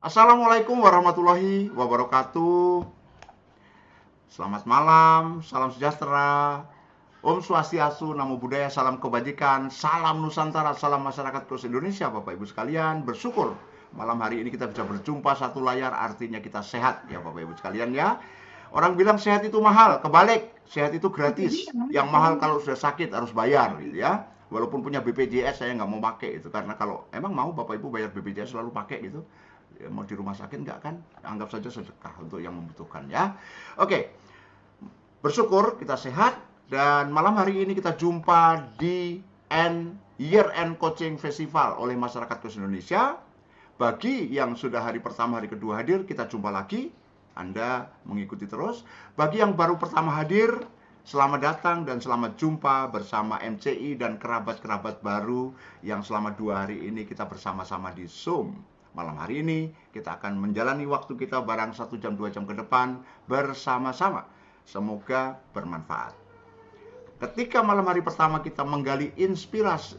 Assalamualaikum warahmatullahi wabarakatuh. Selamat malam, salam sejahtera. Om Swastiastu, Namo Buddhaya, salam kebajikan, salam Nusantara, salam masyarakat Kos Indonesia, Bapak Ibu sekalian. Bersyukur malam hari ini kita bisa berjumpa satu layar, artinya kita sehat ya Bapak Ibu sekalian ya. Orang bilang sehat itu mahal, kebalik, sehat itu gratis. Yang mahal kalau sudah sakit harus bayar gitu ya. Walaupun punya BPJS saya nggak mau pakai itu, karena kalau emang mau Bapak Ibu bayar BPJS selalu pakai gitu, ya, mau di rumah sakit nggak kan? Anggap saja sedekah untuk yang membutuhkan ya. Oke, bersyukur kita sehat dan malam hari ini kita jumpa di Year End Coaching Festival oleh Masyarakat Kos Indonesia. Bagi yang sudah hari pertama, hari kedua hadir, kita jumpa lagi. Anda mengikuti terus. Bagi yang baru pertama hadir, selamat datang dan selamat jumpa bersama MCI dan kerabat-kerabat baru yang selama 2 hari ini kita bersama-sama di Zoom. Malam hari ini kita akan menjalani waktu kita barang 1 jam 2 jam ke depan bersama-sama. Semoga bermanfaat. Ketika malam hari pertama kita menggali inspirasi,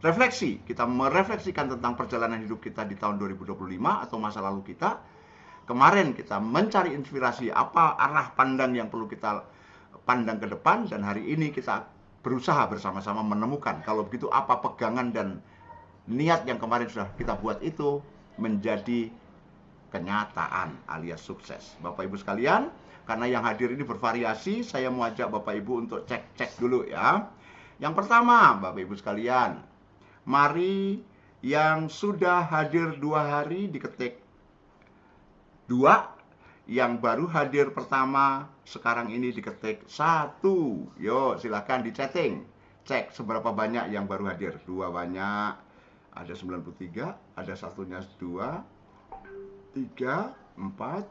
refleksi, kita merefleksikan tentang perjalanan hidup kita di tahun 2025 atau masa lalu kita. Kemarin kita mencari inspirasi apa arah pandang yang perlu kita pandang ke depan, dan hari ini kita berusaha bersama-sama menemukan kalau begitu apa pegangan dan niat yang kemarin sudah kita buat itu menjadi kenyataan alias sukses. Bapak Ibu sekalian, karena yang hadir ini bervariasi, saya mau ajak Bapak Ibu untuk cek-cek dulu ya. Yang pertama, Bapak Ibu sekalian, mari yang sudah hadir 2 hari diketik 2, yang baru hadir pertama sekarang ini diketik 1. Yuk, silakan di chatting. Cek seberapa banyak yang baru hadir. 2 banyak, ada 93, ada satunya 2, 3, 4.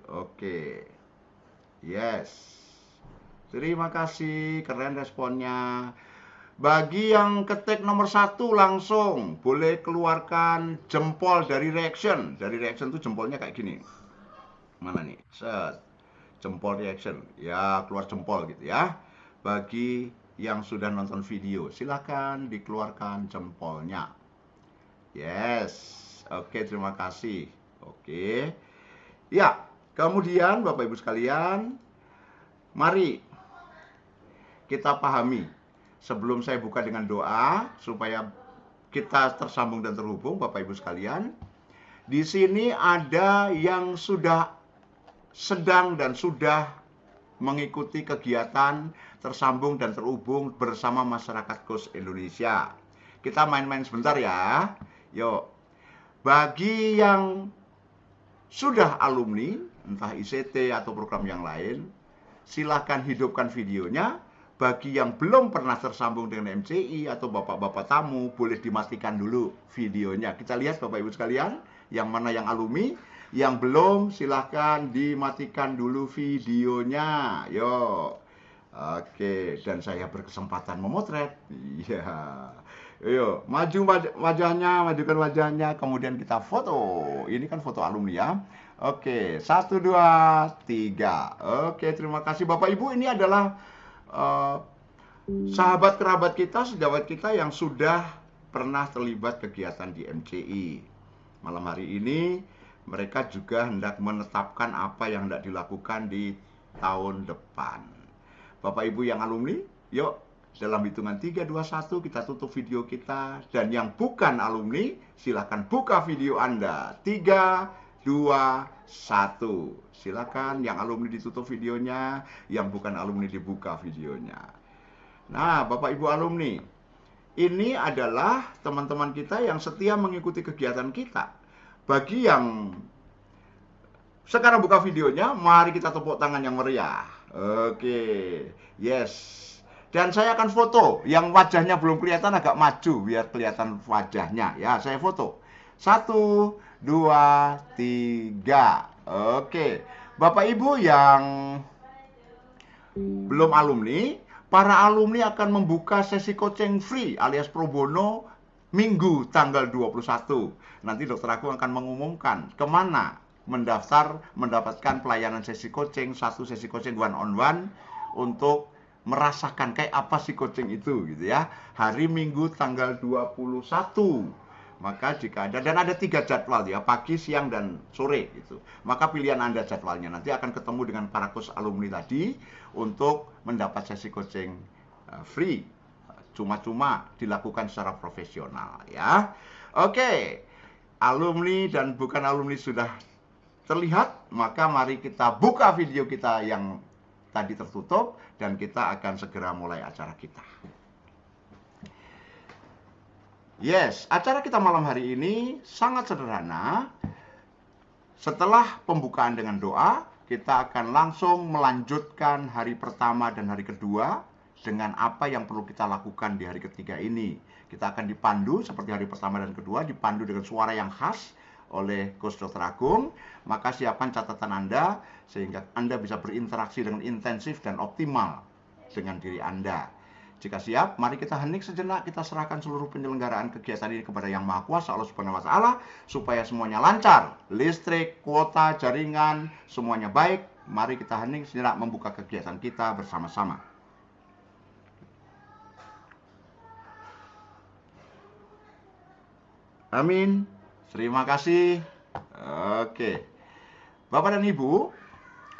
Oke. Yes. Terima kasih, keren responnya. Bagi yang ketik nomor 1 langsung boleh keluarkan jempol dari reaction. Dari reaction tuh jempolnya kayak gini. Mana nih? Set. Jempol reaction. Ya, keluar jempol gitu ya. Bagi yang sudah nonton video, silakan dikeluarkan jempolnya. Yes. Oke, terima kasih. Oke. Ya, kemudian Bapak Ibu sekalian, mari kita pahami. Sebelum saya buka dengan doa supaya kita tersambung dan terhubung, Bapak Ibu sekalian, di sini ada yang sudah sedang dan sudah mengikuti kegiatan tersambung dan terhubung bersama Masyarakat Kos Indonesia. Kita main-main sebentar ya. Yuk. Bagi yang sudah alumni, entah ICT atau program yang lain, silakan hidupkan videonya. Bagi yang belum pernah tersambung dengan MCI atau bapak-bapak tamu, boleh dimatikan dulu videonya. Kita lihat Bapak Ibu sekalian, yang mana yang alumni, yang belum silahkan dimatikan dulu videonya. Yuk. Oke, dan saya berkesempatan memotret. Iya. Yuk, maju wajahnya, majukan wajahnya, kemudian kita foto. Ini kan foto alumni ya. Oke, 1, 2, 3. Oke, terima kasih Bapak Ibu. Ini adalah sahabat kerabat kita, sejawat kita yang sudah pernah terlibat kegiatan di MCI. Malam hari ini mereka juga hendak menetapkan apa yang hendak dilakukan di tahun depan. Bapak Ibu yang alumni, yuk dalam hitungan 3, 2, 1 kita tutup video kita. Dan yang bukan alumni, silahkan buka video Anda. 3, 2, 1. Silakan yang alumni ditutup videonya, yang bukan alumni dibuka videonya. Nah, Bapak Ibu alumni, ini adalah teman-teman kita yang setia mengikuti kegiatan kita. Bagi yang sekarang buka videonya, mari kita tepuk tangan yang meriah. Oke, yes. Dan saya akan foto yang wajahnya belum kelihatan, agak maju biar kelihatan wajahnya. Ya, saya foto. 1, 2, 3. Oke, Bapak Ibu yang belum alumni, para alumni akan membuka sesi coaching free alias pro bono Minggu tanggal 21. Nanti dokter aku akan mengumumkan kemana mendapatkan pelayanan sesi coaching, 1 sesi coaching one on one untuk merasakan kayak apa sih coaching itu gitu ya. Hari Minggu tanggal 21 Maka jika ada, dan ada 3 jadwal ya, pagi, siang, dan sore gitu. Maka pilihan Anda jadwalnya. Nanti akan ketemu dengan para coach alumni tadi untuk mendapat sesi coaching free, cuma-cuma dilakukan secara profesional ya. Oke, alumni dan bukan alumni sudah terlihat, maka mari kita buka video kita yang tadi tertutup dan kita akan segera mulai acara kita. Yes, acara kita malam hari ini sangat sederhana. Setelah pembukaan dengan doa, kita akan langsung melanjutkan hari pertama dan hari kedua dengan apa yang perlu kita lakukan di hari ketiga ini. Kita akan dipandu seperti hari pertama dan kedua, dipandu dengan suara yang khas oleh Coach Dr. Agung. Maka siapkan catatan Anda sehingga Anda bisa berinteraksi dengan intensif dan optimal dengan diri Anda. Jika siap, mari kita hening sejenak, kita serahkan seluruh penyelenggaraan kegiatan ini kepada Yang Maha Kuasa Allah Subhanahu wa taala supaya semuanya lancar. Listrik, kuota, jaringan, semuanya baik. Mari kita hening sejenak membuka kegiatan kita bersama-sama. Amin. Terima kasih. Oke. Bapak dan Ibu,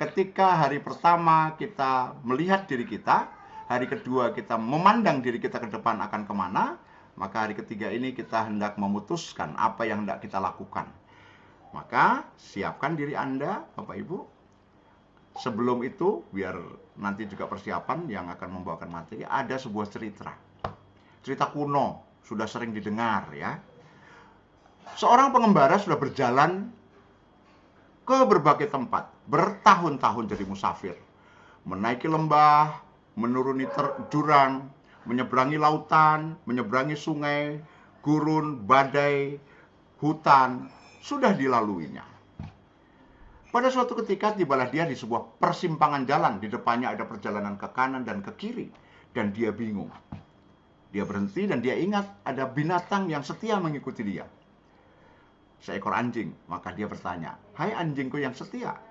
ketika hari pertama kita melihat diri kita, hari kedua kita memandang diri kita ke depan akan kemana, maka hari ketiga ini kita hendak memutuskan apa yang hendak kita lakukan. Maka siapkan diri Anda, Bapak Ibu. Sebelum itu, biar nanti juga persiapan yang akan membawakan materi, ada sebuah cerita. Cerita kuno, sudah sering didengar ya. Seorang pengembara sudah berjalan ke berbagai tempat, bertahun-tahun jadi musafir. Menaiki lembah, menuruni jurang, menyeberangi lautan, menyeberangi sungai, gurun, badai, hutan, sudah dilaluinya. Pada suatu ketika tibalah dia di sebuah persimpangan jalan, di depannya ada perjalanan ke kanan dan ke kiri, dan dia bingung. Dia berhenti dan dia ingat ada binatang yang setia mengikuti dia. Seekor anjing, maka dia bertanya, "Hai anjingku yang setia,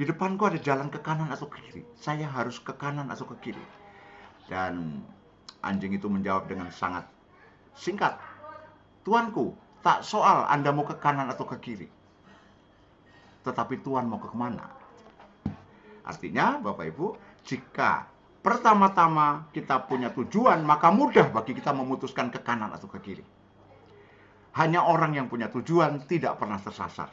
di depanku ada jalan ke kanan atau ke kiri. Saya harus ke kanan atau ke kiri?" Dan anjing itu menjawab dengan sangat singkat, "Tuanku, tak soal Anda mau ke kanan atau ke kiri. Tetapi Tuan mau ke kemana?" Artinya, Bapak Ibu, jika pertama-tama kita punya tujuan, maka mudah bagi kita memutuskan ke kanan atau ke kiri. Hanya orang yang punya tujuan tidak pernah tersasar.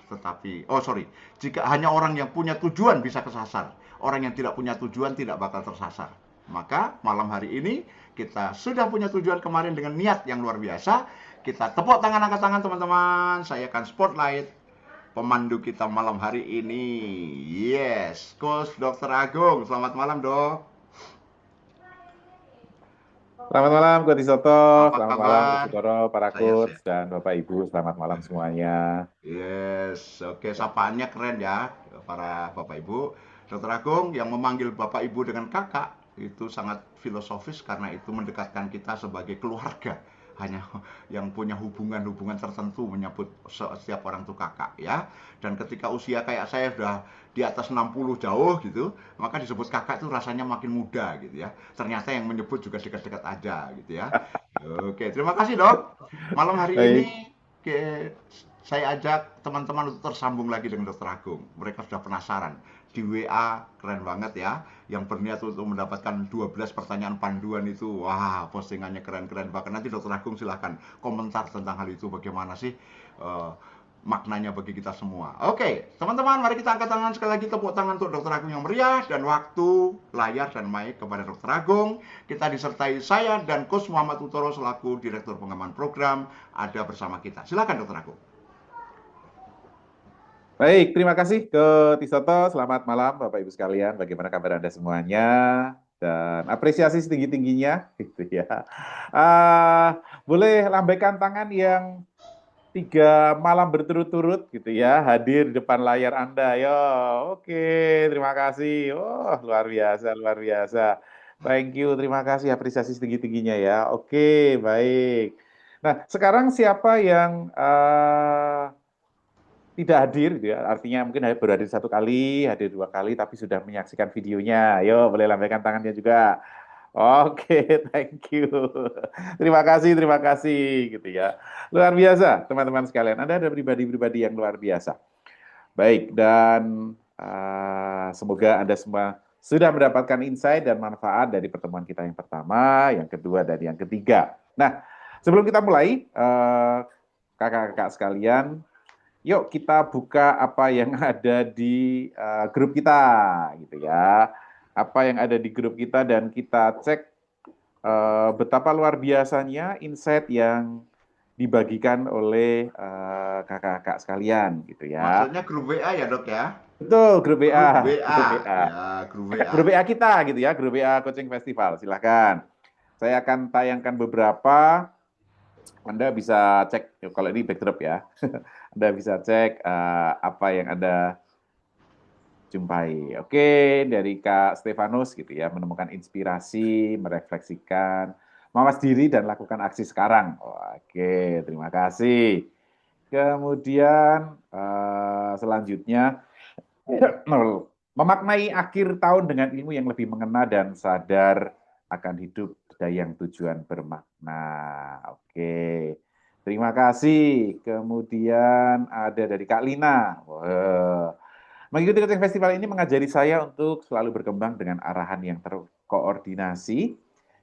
Jika hanya orang yang punya tujuan bisa kesasar. Orang yang tidak punya tujuan tidak bakal tersasar. Maka malam hari ini kita sudah punya tujuan kemarin dengan niat yang luar biasa. Kita tepuk tangan, angkat tangan teman-teman. Saya akan spotlight pemandu kita malam hari ini. Yes, Coach Dr. Agung. Selamat malam, Dok. Selamat malam, Coach Soto. Apa Selamat malam, kabar? Coach Sutoro, para Saya coach, sehat. dan Bapak Ibu. Selamat malam semuanya. Yes, oke, sapaannya keren ya para Bapak Ibu. Dr. Agung yang memanggil Bapak Ibu dengan kakak itu sangat filosofis karena itu mendekatkan kita sebagai keluarga. Hanya yang punya hubungan-hubungan tertentu menyebut setiap orang itu kakak ya. Dan ketika usia kayak saya sudah di atas 60 jauh gitu, maka disebut kakak itu rasanya makin muda gitu ya. Ternyata yang menyebut juga dekat-dekat aja gitu ya. Oke, terima kasih, Dok. Malam hari ini Baik, saya ajak teman-teman untuk tersambung lagi dengan Dr. Agung. Mereka sudah penasaran. Di WA keren banget ya. Yang berniat untuk mendapatkan 12 pertanyaan panduan itu. Wah, postingannya keren-keren. Bahkan nanti Dr. Agung silahkan komentar tentang hal itu. Bagaimana sih maknanya bagi kita semua. Oke, teman-teman, mari kita angkat tangan sekali lagi, tepuk tangan untuk Dr. Agung yang meriah, dan waktu layar dan mic kepada Dr. Agung. Kita disertai saya dan Coach Muhammad Utoro selaku Direktur Pengembangan Program ada bersama kita. Silakan Dr. Agung. baik. Terima kasih ke Tisoto. Selamat malam, Bapak Ibu sekalian. Bagaimana kabar Anda semuanya? Dan apresiasi setinggi-tingginya, gitu ya. Boleh lambaikan tangan yang 3 malam berturut-turut, gitu ya, hadir di depan layar Anda. Yo, oke, terima kasih. Oh, luar biasa, luar biasa. Thank you, terima kasih apresiasi setinggi-tingginya ya. Oke, baik. Nah, sekarang siapa yang tidak hadir, gitu ya? Artinya mungkin baru hadir 1 kali, hadir 2 kali, tapi sudah menyaksikan videonya. Ayo, boleh lambaikan tangannya juga. Oke, thank you. Terima kasih gitu ya. Luar biasa, teman-teman sekalian. Anda ada pribadi-pribadi yang luar biasa. Baik, dan semoga Anda semua sudah mendapatkan insight dan manfaat dari pertemuan kita yang pertama, yang kedua, dan yang ketiga. Nah, sebelum kita mulai, kakak-kakak sekalian, yuk kita buka apa yang ada di grup kita, gitu ya. Apa yang ada di grup kita dan kita cek betapa luar biasanya insight yang dibagikan oleh kakak-kakak sekalian, gitu ya. Maksudnya grup WA ya dok ya? Betul, grup Grup WA, WA, grup WA. ya grup WA. Grup WA kita gitu ya, grup WA Coaching Festival. Silahkan. Saya akan tayangkan beberapa. Anda bisa cek kalau ini backdrop ya. Anda bisa cek apa yang Anda jumpai. Oke, dari Kak Stefanus gitu ya, menemukan inspirasi, merefleksikan, mawas diri dan lakukan aksi sekarang. Oke, terima kasih. Kemudian selanjutnya memaknai akhir tahun dengan ilmu yang lebih mengena dan sadar akan hidup yang tujuan bermakna. Oke, terima kasih. Kemudian ada dari Kak Lina. Mengikuti coaching festival ini mengajari saya untuk selalu berkembang dengan arahan yang terkoordinasi,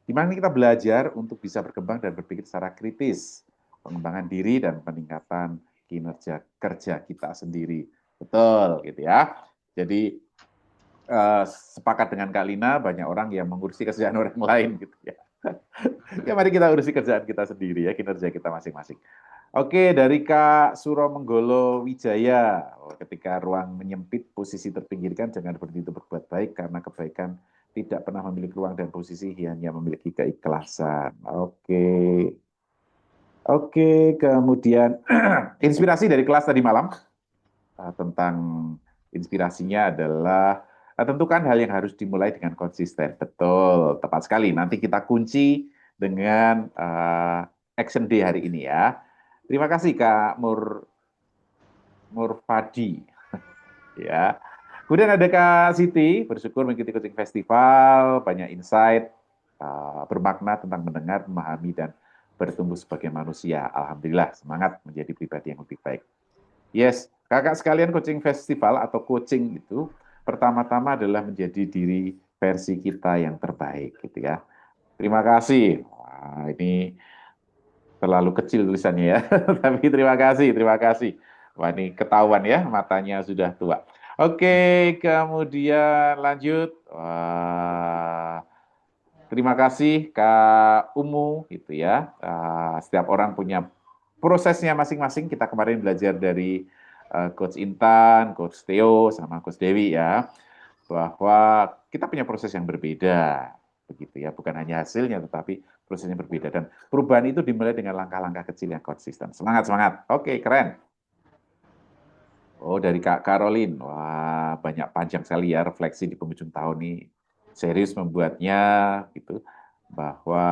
di mana kita belajar untuk bisa berkembang dan berpikir secara kritis, pengembangan diri dan peningkatan kinerja kerja kita sendiri. Betul, gitu ya. Jadi sepakat dengan Kak Lina, banyak orang yang mengurusi kerjaan orang lain, gitu ya. Ya mari kita urusi kerjaan kita sendiri ya, kinerja kita masing-masing. Oke, dari Kak Suro Menggolo Wijaya. Ketika ruang menyempit, posisi terpinggirkan, jangan berhenti untuk berbuat baik, karena kebaikan tidak pernah memiliki ruang dan posisi, hanya memiliki keikhlasan. Oke, kemudian inspirasi dari kelas tadi malam, tentang inspirasinya adalah tentukan hal yang harus dimulai dengan konsisten. Betul, tepat sekali. Nanti kita kunci dengan action day hari ini ya. Terima kasih Kak Murfadi. Ya. Kemudian ada Kak Siti, bersyukur mengikuti coaching festival, banyak insight, bermakna tentang mendengar, memahami, dan bertumbuh sebagai manusia. Alhamdulillah, semangat menjadi pribadi yang lebih baik. Yes, kakak sekalian, coaching festival atau coaching itu pertama-tama adalah menjadi diri versi kita yang terbaik, gitu ya. Terima kasih. Wah, ini terlalu kecil tulisannya ya, tapi terima kasih. Wah, ini ketahuan ya, matanya sudah tua. Oke, kemudian lanjut. Wah, terima kasih Kak Umu, gitu ya. Setiap orang punya prosesnya masing-masing. Kita kemarin belajar dari Coach Intan, Coach Theo, sama Coach Dewi ya, bahwa kita punya proses yang berbeda, begitu ya. Bukan hanya hasilnya, tetapi prosesnya berbeda, dan perubahan itu dimulai dengan langkah-langkah kecil yang konsisten. Semangat. Oke, keren. Oh, dari Kak Caroline. Wah, banyak panjang sekali ya refleksi di penghujung tahun ini. Serius membuatnya gitu, bahwa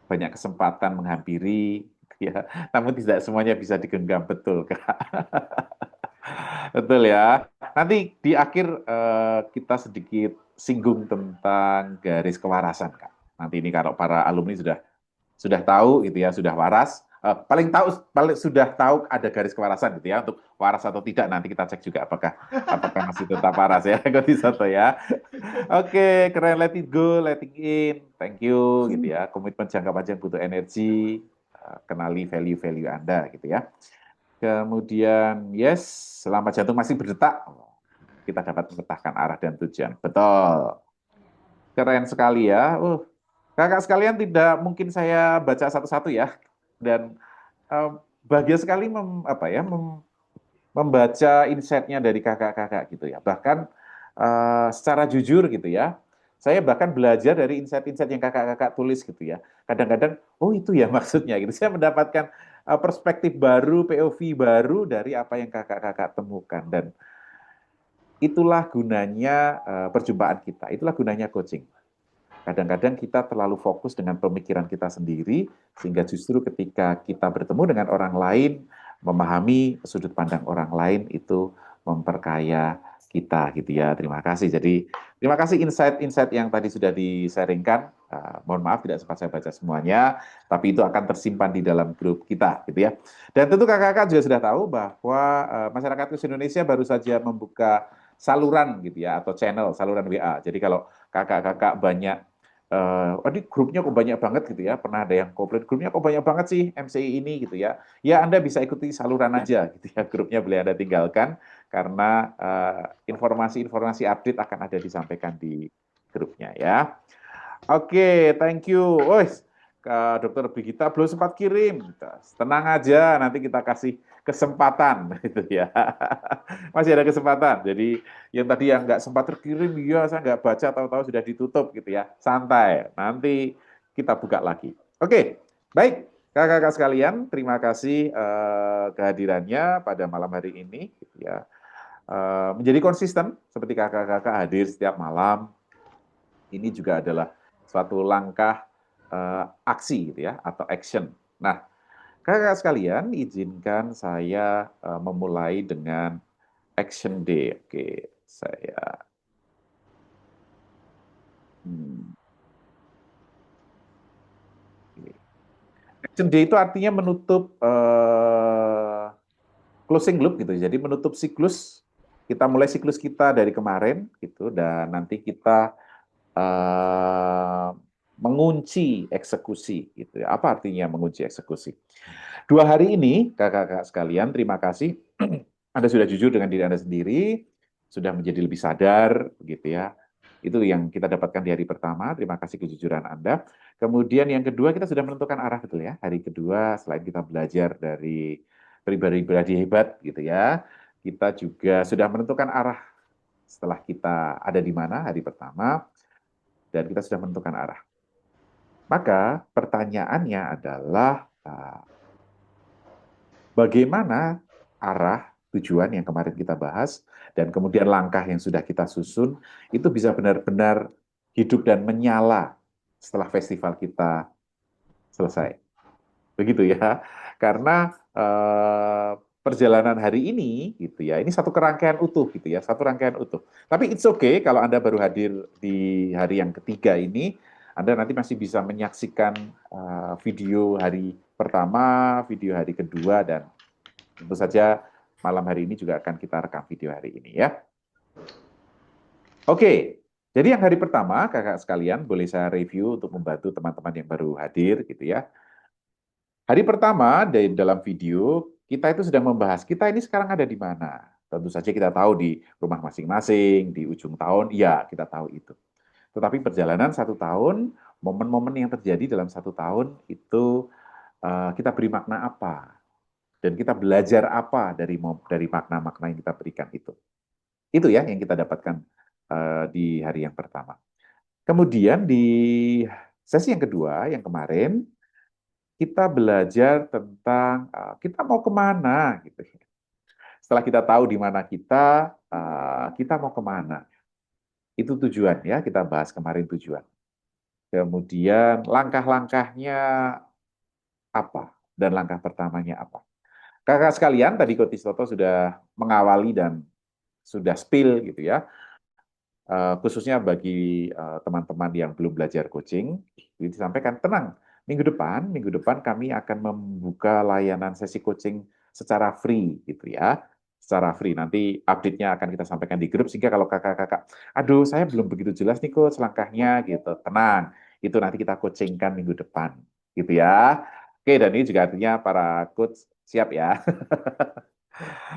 banyak kesempatan menghampiri ya, namun tidak semuanya bisa digenggam. Betul, Kak. Betul ya. Nanti di akhir kita sedikit singgung tentang garis kewarasan, Kak. Nanti ini kalau para alumni sudah tahu gitu ya, sudah waras. Paling sudah tahu ada garis kewarasan gitu ya, untuk waras atau tidak nanti kita cek juga apakah masih tetap waras ya, Soto ya. Oke, keren. Let it go, let it in. Thank you gitu ya. Komitmen jangka panjang butuh energi. Kenali value-value Anda gitu ya. Kemudian, yes, selama jantung masih berdetak, kita dapat memetakan arah dan tujuan. Betul. Keren sekali ya. Kakak sekalian, tidak mungkin saya baca satu-satu ya. Dan bahagia sekali membaca insight-nya dari kakak-kakak gitu ya. Bahkan secara jujur gitu ya, saya bahkan belajar dari insight-insight yang kakak-kakak tulis gitu ya. Kadang-kadang, oh itu ya maksudnya gitu. Saya mendapatkan perspektif baru, POV baru dari apa yang kakak-kakak temukan. Dan itulah gunanya perjumpaan kita, itulah gunanya coaching. Kadang-kadang kita terlalu fokus dengan pemikiran kita sendiri, sehingga justru ketika kita bertemu dengan orang lain, memahami sudut pandang orang lain, itu memperkaya kita gitu ya. Terima kasih. Jadi terima kasih insight-insight yang tadi sudah di-sharingkan. Mohon maaf tidak sempat saya baca semuanya, tapi itu akan tersimpan di dalam grup kita gitu ya. Dan tentu kakak-kakak juga sudah tahu bahwa masyarakat Khusus Indonesia baru saja membuka saluran gitu ya atau channel saluran WA. Jadi kalau kakak-kakak banyak ini grupnya kok banyak banget gitu ya. Pernah ada yang komplain grupnya kok banyak banget sih MCI ini gitu ya. Ya Anda bisa ikuti saluran aja gitu ya. Grupnya boleh Anda tinggalkan karena informasi-informasi update akan ada disampaikan di grupnya ya. Oke, thank you. Dokter Brigita belum sempat kirim. Tenang aja, nanti kita kasih kesempatan gitu ya. Masih ada kesempatan. Jadi yang tadi yang nggak sempat terkirim, ya saya nggak baca, tahu-tahu sudah ditutup gitu ya. Santai, nanti kita buka lagi. Oke, baik. Kakak-kakak sekalian, terima kasih kehadirannya pada malam hari ini. Gitu ya. Menjadi konsisten, seperti kakak-kakak hadir setiap malam, ini juga adalah suatu langkah aksi gitu ya atau action. Nah, kakak sekalian, izinkan saya memulai dengan action day. Oke, saya action day itu artinya menutup closing loop gitu. Jadi menutup siklus. Kita mulai siklus kita dari kemarin gitu dan nanti kita mengunci eksekusi gitu ya. Apa artinya mengunci eksekusi? 2 hari ini, kakak-kakak sekalian, terima kasih. Anda sudah jujur dengan diri Anda sendiri, sudah menjadi lebih sadar, gitu ya. Itu yang kita dapatkan di hari pertama. Terima kasih kejujuran Anda. Kemudian yang kedua, kita sudah menentukan arah, betul ya. Hari kedua, selain kita belajar dari pribadi-pribadi hebat, gitu ya, kita juga sudah menentukan arah setelah kita ada di mana hari pertama, dan kita sudah menentukan arah. Maka pertanyaannya adalah bagaimana arah tujuan yang kemarin kita bahas dan kemudian langkah yang sudah kita susun itu bisa benar-benar hidup dan menyala setelah festival kita selesai. Begitu ya. Karena perjalanan hari ini gitu ya, ini satu kerangkaian utuh gitu ya, satu rangkaian utuh. Tapi it's okay kalau Anda baru hadir di hari yang ketiga ini, Anda nanti masih bisa menyaksikan video hari pertama, video hari kedua, dan tentu saja malam hari ini juga akan kita rekam video hari ini ya. Oke, jadi yang hari pertama, kakak sekalian, boleh saya review untuk membantu teman-teman yang baru hadir gitu ya. Hari pertama dalam video, kita itu sedang membahas kita ini sekarang ada di mana. Tentu saja kita tahu di rumah masing-masing, di ujung tahun, ya kita tahu itu. Tetapi perjalanan 1 tahun, momen-momen yang terjadi dalam 1 tahun itu kita beri makna apa, dan kita belajar apa dari makna-makna yang kita berikan itu. Itu ya yang kita dapatkan di hari yang pertama. Kemudian di sesi yang kedua, yang kemarin, kita belajar tentang kita mau kemana gitu. Setelah kita tahu di mana kita mau kemana. Itu tujuan ya, kita bahas kemarin tujuan. Kemudian langkah-langkahnya apa dan langkah pertamanya apa. Kakak sekalian, tadi Coach Toto sudah mengawali dan sudah spill gitu ya. Khususnya bagi teman-teman yang belum belajar coaching, disampaikan tenang. Minggu depan kami akan membuka layanan sesi coaching secara free gitu ya. Secara free. Nanti update-nya akan kita sampaikan di grup sehingga kalau kakak-kakak, aduh saya belum begitu jelas nih coach langkahnya gitu. Tenang. Itu nanti kita coachingkan minggu depan gitu ya. Oke, dan ini juga artinya para coach siap ya.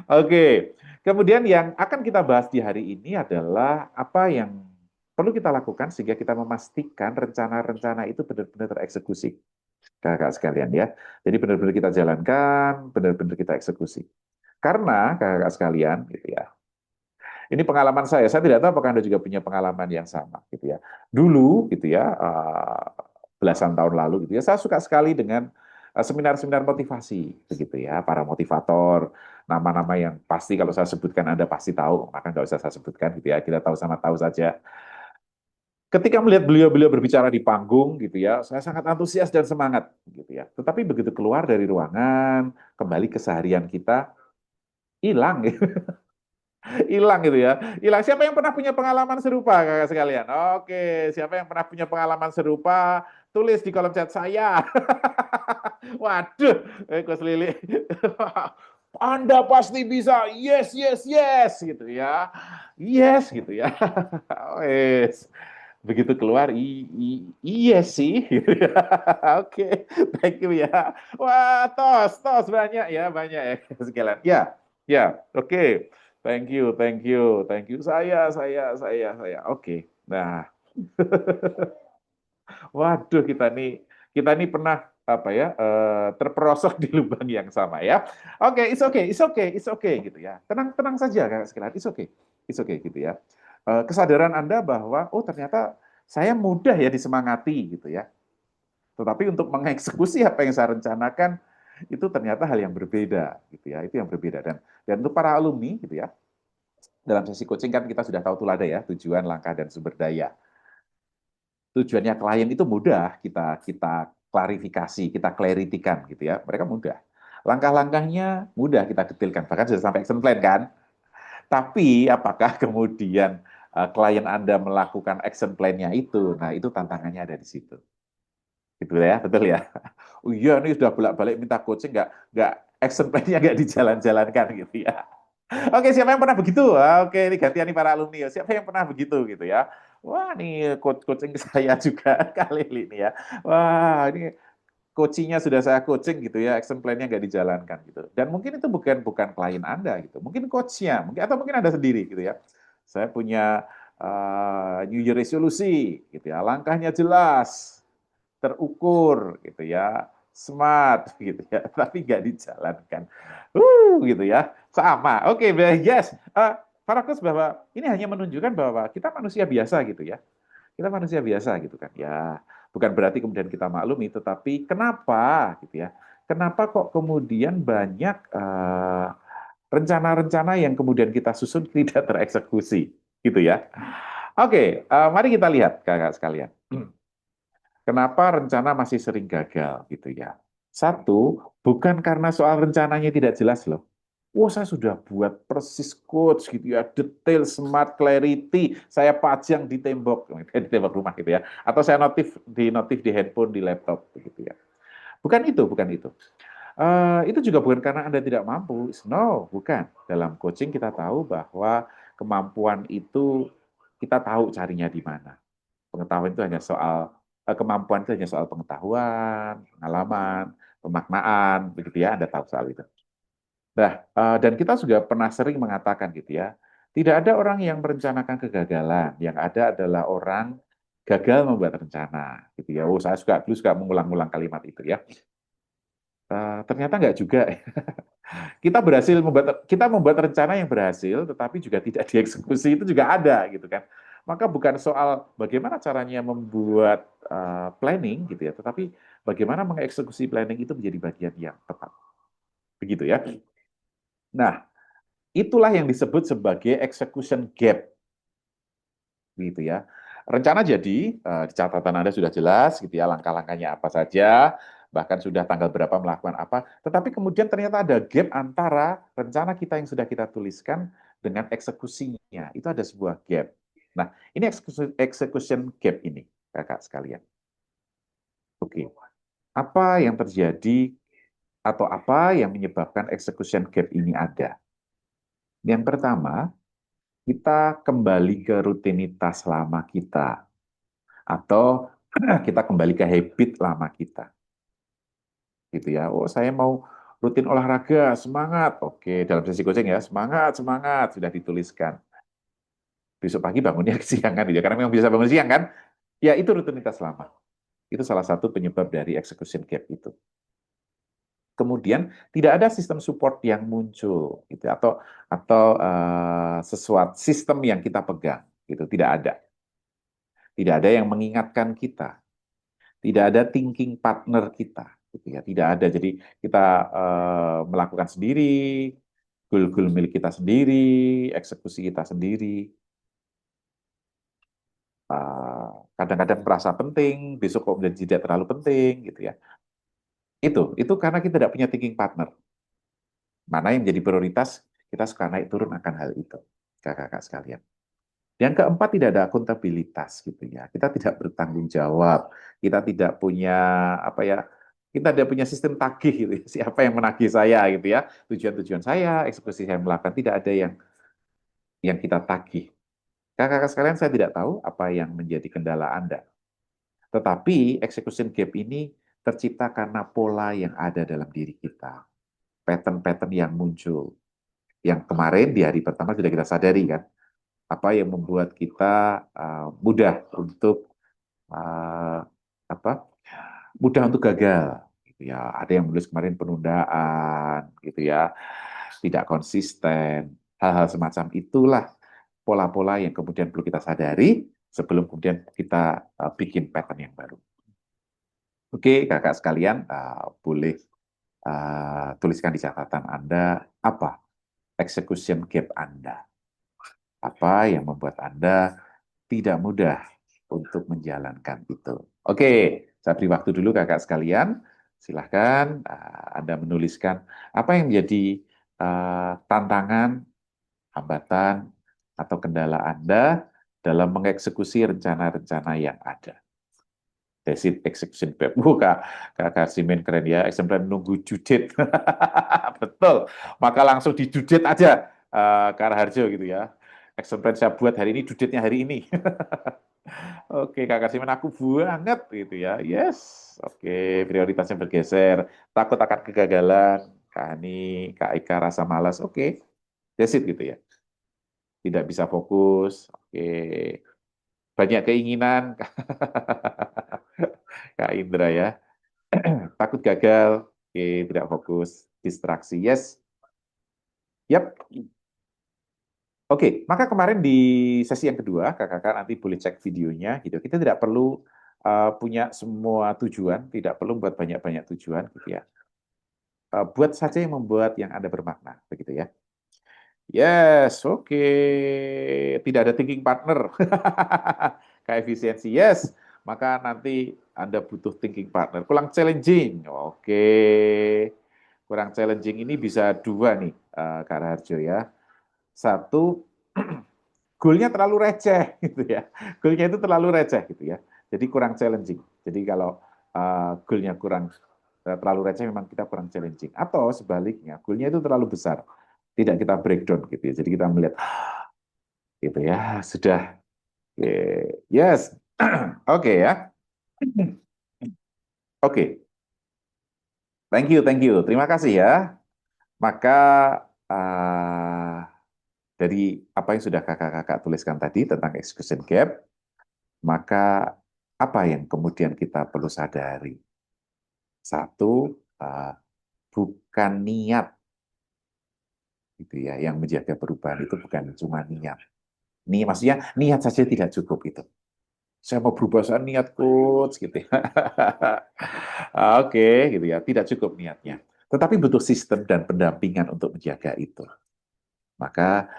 Oke, kemudian yang akan kita bahas di hari ini adalah apa yang perlu kita lakukan sehingga kita memastikan rencana-rencana itu benar-benar tereksekusi, kakak sekalian ya. Jadi benar-benar kita jalankan, benar-benar kita eksekusi. Karena kakak sekalian, gitu ya. Ini pengalaman saya tidak tahu apakah Anda juga punya pengalaman yang sama, gitu ya. Dulu, gitu ya, belasan tahun lalu, gitu ya, saya suka sekali dengan seminar-seminar motivasi, begitu ya, para motivator, nama-nama yang pasti kalau saya sebutkan Anda pasti tahu, maka nggak usah saya sebutkan, gitu ya, kita tahu sama tahu saja. Ketika melihat beliau-beliau berbicara di panggung, gitu ya, saya sangat antusias dan semangat, gitu ya. Tetapi begitu keluar dari ruangan, kembali ke seharian kita, hilang, gitu. Hilang gitu ya. Hilang. Siapa yang pernah punya pengalaman serupa, kakak sekalian? Oke, siapa yang pernah punya pengalaman serupa? Tulis di kolom chat saya. Waduh, Coach Lili. Anda pasti bisa. Yes, yes, yes gitu ya. Yes gitu ya. Yes. Begitu keluar, iya sih. Oke, thank you ya. Wah, tos banyak ya sekalian. Ya, ya, oke. Thank you, thank you, thank you. Saya. Oke. Nah, waduh kita nih pernah apa ya terperosok di lubang yang sama ya. Oke, it's okay gitu ya. Tenang saja kakak sekalian, it's okay gitu ya. Kesadaran Anda bahwa oh ternyata saya mudah ya disemangati gitu ya. Tetapi untuk mengeksekusi apa yang saya rencanakan itu ternyata hal yang berbeda gitu ya. Itu yang berbeda dan untuk para alumni gitu ya. Dalam sesi coaching kan kita sudah tahu tulada ya, tujuan, langkah dan sumber daya. Tujuannya klien itu mudah kita klarifikasi, kita klaritikan gitu ya. Mereka mudah. Langkah-langkahnya mudah kita detailkan, bahkan sudah sampai action plan kan. Tapi apakah kemudian klien Anda melakukan action plan-nya itu? Nah, itu tantangannya ada di situ. Gitu ya, betul ya. Oh iya, ini sudah bolak-balik minta coaching, nggak action plan-nya nggak dijalan-jalankan gitu ya. Oke, siapa yang pernah begitu? Oke, ini gantian nih para alumni. Siapa yang pernah begitu gitu ya? Wah, nih coaching saya juga kali ini ya. Wah, ini coachingnya sudah saya coaching gitu ya, action plan-nya nggak dijalankan gitu. Dan mungkin itu bukan bukan klien Anda gitu, mungkin coachnya, mungkin atau mungkin Anda sendiri gitu ya. Saya punya New Year resolusi gitu ya, langkahnya jelas, terukur gitu ya, smart gitu ya, tapi nggak dijalankan. Gitu ya, sama. Oke, yes. Parakus bahwa ini hanya menunjukkan bahwa kita manusia biasa gitu ya. Kita manusia biasa gitu kan. Ya, bukan berarti kemudian kita maklumi, tetapi kenapa gitu ya? Kenapa kok kemudian banyak rencana-rencana yang kemudian kita susun tidak tereksekusi gitu ya? Oke, mari kita lihat kakak sekalian. Kenapa rencana masih sering gagal gitu ya? Satu, bukan karena soal rencananya tidak jelas loh. Oh, saya sudah buat persis coach gitu ya, detail, smart, clarity. Saya pajang di tembok rumah gitu ya. Atau saya notif di handphone, di laptop begitu ya. Bukan itu, bukan itu. Itu juga bukan karena Anda tidak mampu. No, bukan. Dalam coaching kita tahu bahwa kemampuan itu kita tahu carinya di mana. Pengetahuan itu hanya soal kemampuan itu hanya soal pengetahuan, pengalaman, pemaknaan, begitu ya. Anda tahu soal itu. Nah, dan kita juga pernah sering mengatakan gitu ya, tidak ada orang yang merencanakan kegagalan, yang ada adalah orang gagal membuat rencana, gitu ya. Oh, saya dulu suka mengulang-ulang kalimat itu ya. Ternyata enggak juga. Kita membuat rencana yang berhasil, tetapi juga tidak dieksekusi itu juga ada, gitu kan. Maka bukan soal bagaimana caranya membuat planning, gitu ya, tetapi bagaimana mengeksekusi planning itu menjadi bagian yang tepat, begitu ya. Nah, itulah yang disebut sebagai execution gap, gitu ya. Rencana jadi, di catatan Anda sudah jelas, gitu ya, langkah-langkahnya apa saja, bahkan sudah tanggal berapa melakukan apa, tetapi kemudian ternyata ada gap antara rencana kita yang sudah kita tuliskan dengan eksekusinya. Itu ada sebuah gap. Nah, ini execution gap ini, kakak sekalian. Oke, apa yang terjadi atau apa yang menyebabkan execution gap ini ada? Yang pertama, kita kembali ke rutinitas lama kita atau kita kembali ke habit lama kita gitu ya. Oh, saya mau rutin olahraga, semangat. Oke, dalam sesi coaching ya, semangat, semangat sudah dituliskan. Besok pagi bangunnya kesiangan gitu ya, karena memang bisa bangun siang kan. Ya, itu rutinitas lama. Itu salah satu penyebab dari execution gap itu. Kemudian tidak ada sistem support yang muncul gitu atau sesuatu sistem yang kita pegang gitu, tidak ada. Tidak ada yang mengingatkan kita, tidak ada thinking partner kita, gitu ya, tidak ada. Jadi kita melakukan sendiri, goal-goal milik kita sendiri, eksekusi kita sendiri. Kadang-kadang merasa penting, besok kok menjadi tidak terlalu penting, gitu ya. Itu karena kita tidak punya thinking partner. Mana yang menjadi prioritas, kita suka naik turun akan hal itu. kakak-kakak sekalian. Yang keempat, tidak ada akuntabilitas gitu ya. Kita tidak bertanggung jawab. Kita tidak punya apa ya? Kita tidak punya sistem tagih gitu ya. Siapa yang menagih saya gitu ya? Tujuan-tujuan saya, eksekusi saya melakukan tidak ada yang kita tagih. Kakak-kakak sekalian, saya tidak tahu apa yang menjadi kendala Anda. Tetapi execution gap ini tercipta karena pola yang ada dalam diri kita. Pattern-pattern yang muncul. Yang kemarin di hari pertama sudah kita sadari kan, apa yang membuat kita mudah untuk uh, apa mudah untuk gagal gitu ya. Ada yang menulis kemarin penundaan gitu ya, tidak konsisten, hal-hal semacam itulah pola-pola yang kemudian perlu kita sadari sebelum kemudian kita bikin pattern yang baru. Oke, kakak sekalian, boleh tuliskan di catatan Anda apa execution gap Anda. Apa yang membuat Anda tidak mudah untuk menjalankan itu. Oke, saya beri waktu dulu kakak sekalian. Silahkan Anda menuliskan apa yang menjadi tantangan, hambatan, atau kendala Anda dalam mengeksekusi rencana-rencana yang ada. Desit execution plan. Kak Simen keren ya. Execution plan nunggu judit. Betul. Maka langsung di judit aja Kak Harjo gitu ya. Execution plan saya buat hari ini, juditnya hari ini. Oke, Kak Simen aku banget gitu ya. Yes. Oke, prioritasnya bergeser. Takut akan kegagalan. Kak Ani, Kak Eka rasa malas. Oke. Desit gitu ya. Tidak bisa fokus. Oke. Banyak keinginan. Kak Indra ya. Takut gagal, oke, tidak fokus, distraksi, yes. Yap. Oke, maka kemarin di sesi yang kedua, kakak-kakak nanti boleh cek videonya, gitu. Kita tidak perlu punya semua tujuan, tidak perlu buat banyak-banyak tujuan, gitu ya. Buat saja yang membuat yang Anda bermakna, begitu ya. Yes, oke. Tidak ada thinking partner. Kayak efisiensi, yes. Maka nanti Anda butuh thinking partner. Kurang challenging, oke. Kurang challenging ini bisa dua nih, Kak Raharjo ya. Satu, goalnya terlalu receh gitu ya. Goalnya itu terlalu receh gitu ya. Jadi kurang challenging. Jadi kalau goalnya kurang terlalu receh, memang kita kurang challenging. Atau sebaliknya, goalnya itu terlalu besar, tidak kita breakdown gitu ya. Jadi kita melihat gitu ya, sudah. Yes. Oke ya. Oke. Thank you. Terima kasih ya. Maka uh, dari apa yang sudah kakak-kakak tuliskan tadi tentang execution gap, maka apa yang kemudian kita perlu sadari? Satu, bukan niat gitu ya, yang menjaga perubahan itu bukan cuma niat. Maksudnya niat saja tidak cukup itu. Saya mau berubah, saya niat coach gitu ya. Oke, gitu ya. Tidak cukup niatnya. Tetapi butuh sistem dan pendampingan untuk menjaga itu. Maka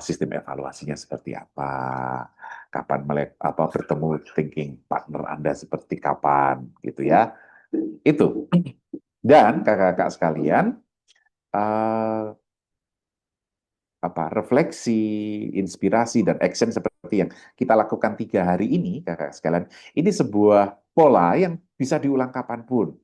sistem evaluasinya seperti apa? Kapan bertemu thinking partner Anda seperti kapan gitu ya. Itu. Dan kakak-kakak sekalian, eh, refleksi, inspirasi, dan action seperti yang kita lakukan 3 hari ini, kakak sekalian, ini sebuah pola yang bisa diulang kapanpun,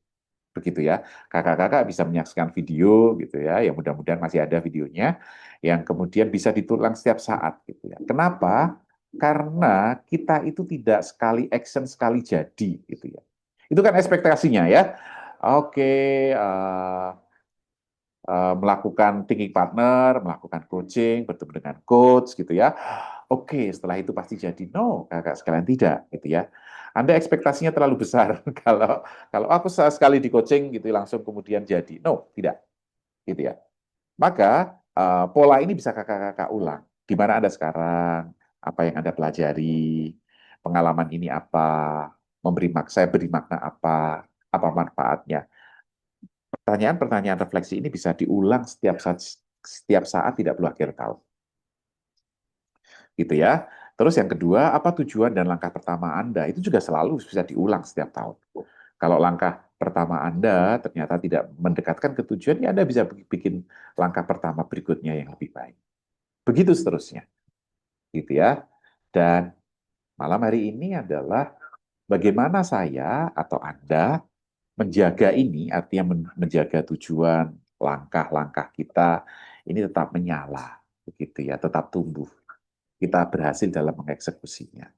begitu ya. Kakak-kakak bisa menyaksikan video, gitu ya, yang mudah-mudahan masih ada videonya, yang kemudian bisa ditulang setiap saat, gitu ya. Kenapa? Karena kita itu tidak sekali action sekali jadi, gitu ya. Itu kan ekspektasinya ya. Oke, melakukan thinking partner, melakukan coaching, bertemu dengan coach gitu ya. Oke, setelah itu pasti jadi. No, kakak sekalian tidak gitu ya. Anda ekspektasinya terlalu besar kalau kalau aku sekali di coaching gitu langsung kemudian jadi. No, tidak gitu ya. Maka pola ini bisa kakak-kakak ulang. Di mana Anda sekarang? Apa yang Anda pelajari? Pengalaman ini apa? Saya beri makna apa? Apa manfaatnya? Pertanyaan-pertanyaan refleksi ini bisa diulang setiap saat tidak perlu akhir tahun. Gitu ya. Terus yang kedua, apa tujuan dan langkah pertama Anda? Itu juga selalu bisa diulang setiap tahun. Kalau langkah pertama Anda ternyata tidak mendekatkan ke tujuan, ya Anda bisa bikin langkah pertama berikutnya yang lebih baik. Begitu seterusnya, gitu ya. Dan malam hari ini adalah bagaimana saya atau Anda menjaga ini, artinya menjaga tujuan, langkah-langkah kita ini tetap menyala, begitu ya, tetap tumbuh. Kita berhasil dalam mengeksekusinya.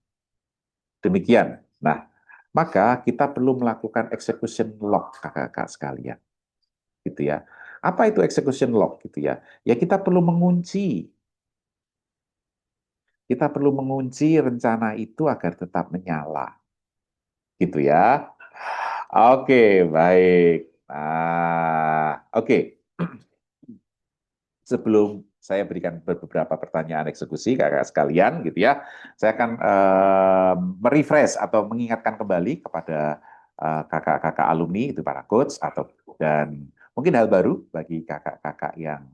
Demikian. Nah, maka kita perlu melakukan execution log, kakak-kakak sekalian, gitu ya. Apa itu execution log, gitu ya? Ya kita perlu mengunci, rencana itu agar tetap menyala, gitu ya. Oke, baik. Nah, oke. Sebelum saya berikan beberapa pertanyaan eksekusi kakak sekalian gitu ya, saya akan merefresh atau mengingatkan kembali kepada kakak-kakak alumni itu para coach atau dan mungkin hal baru bagi kakak-kakak yang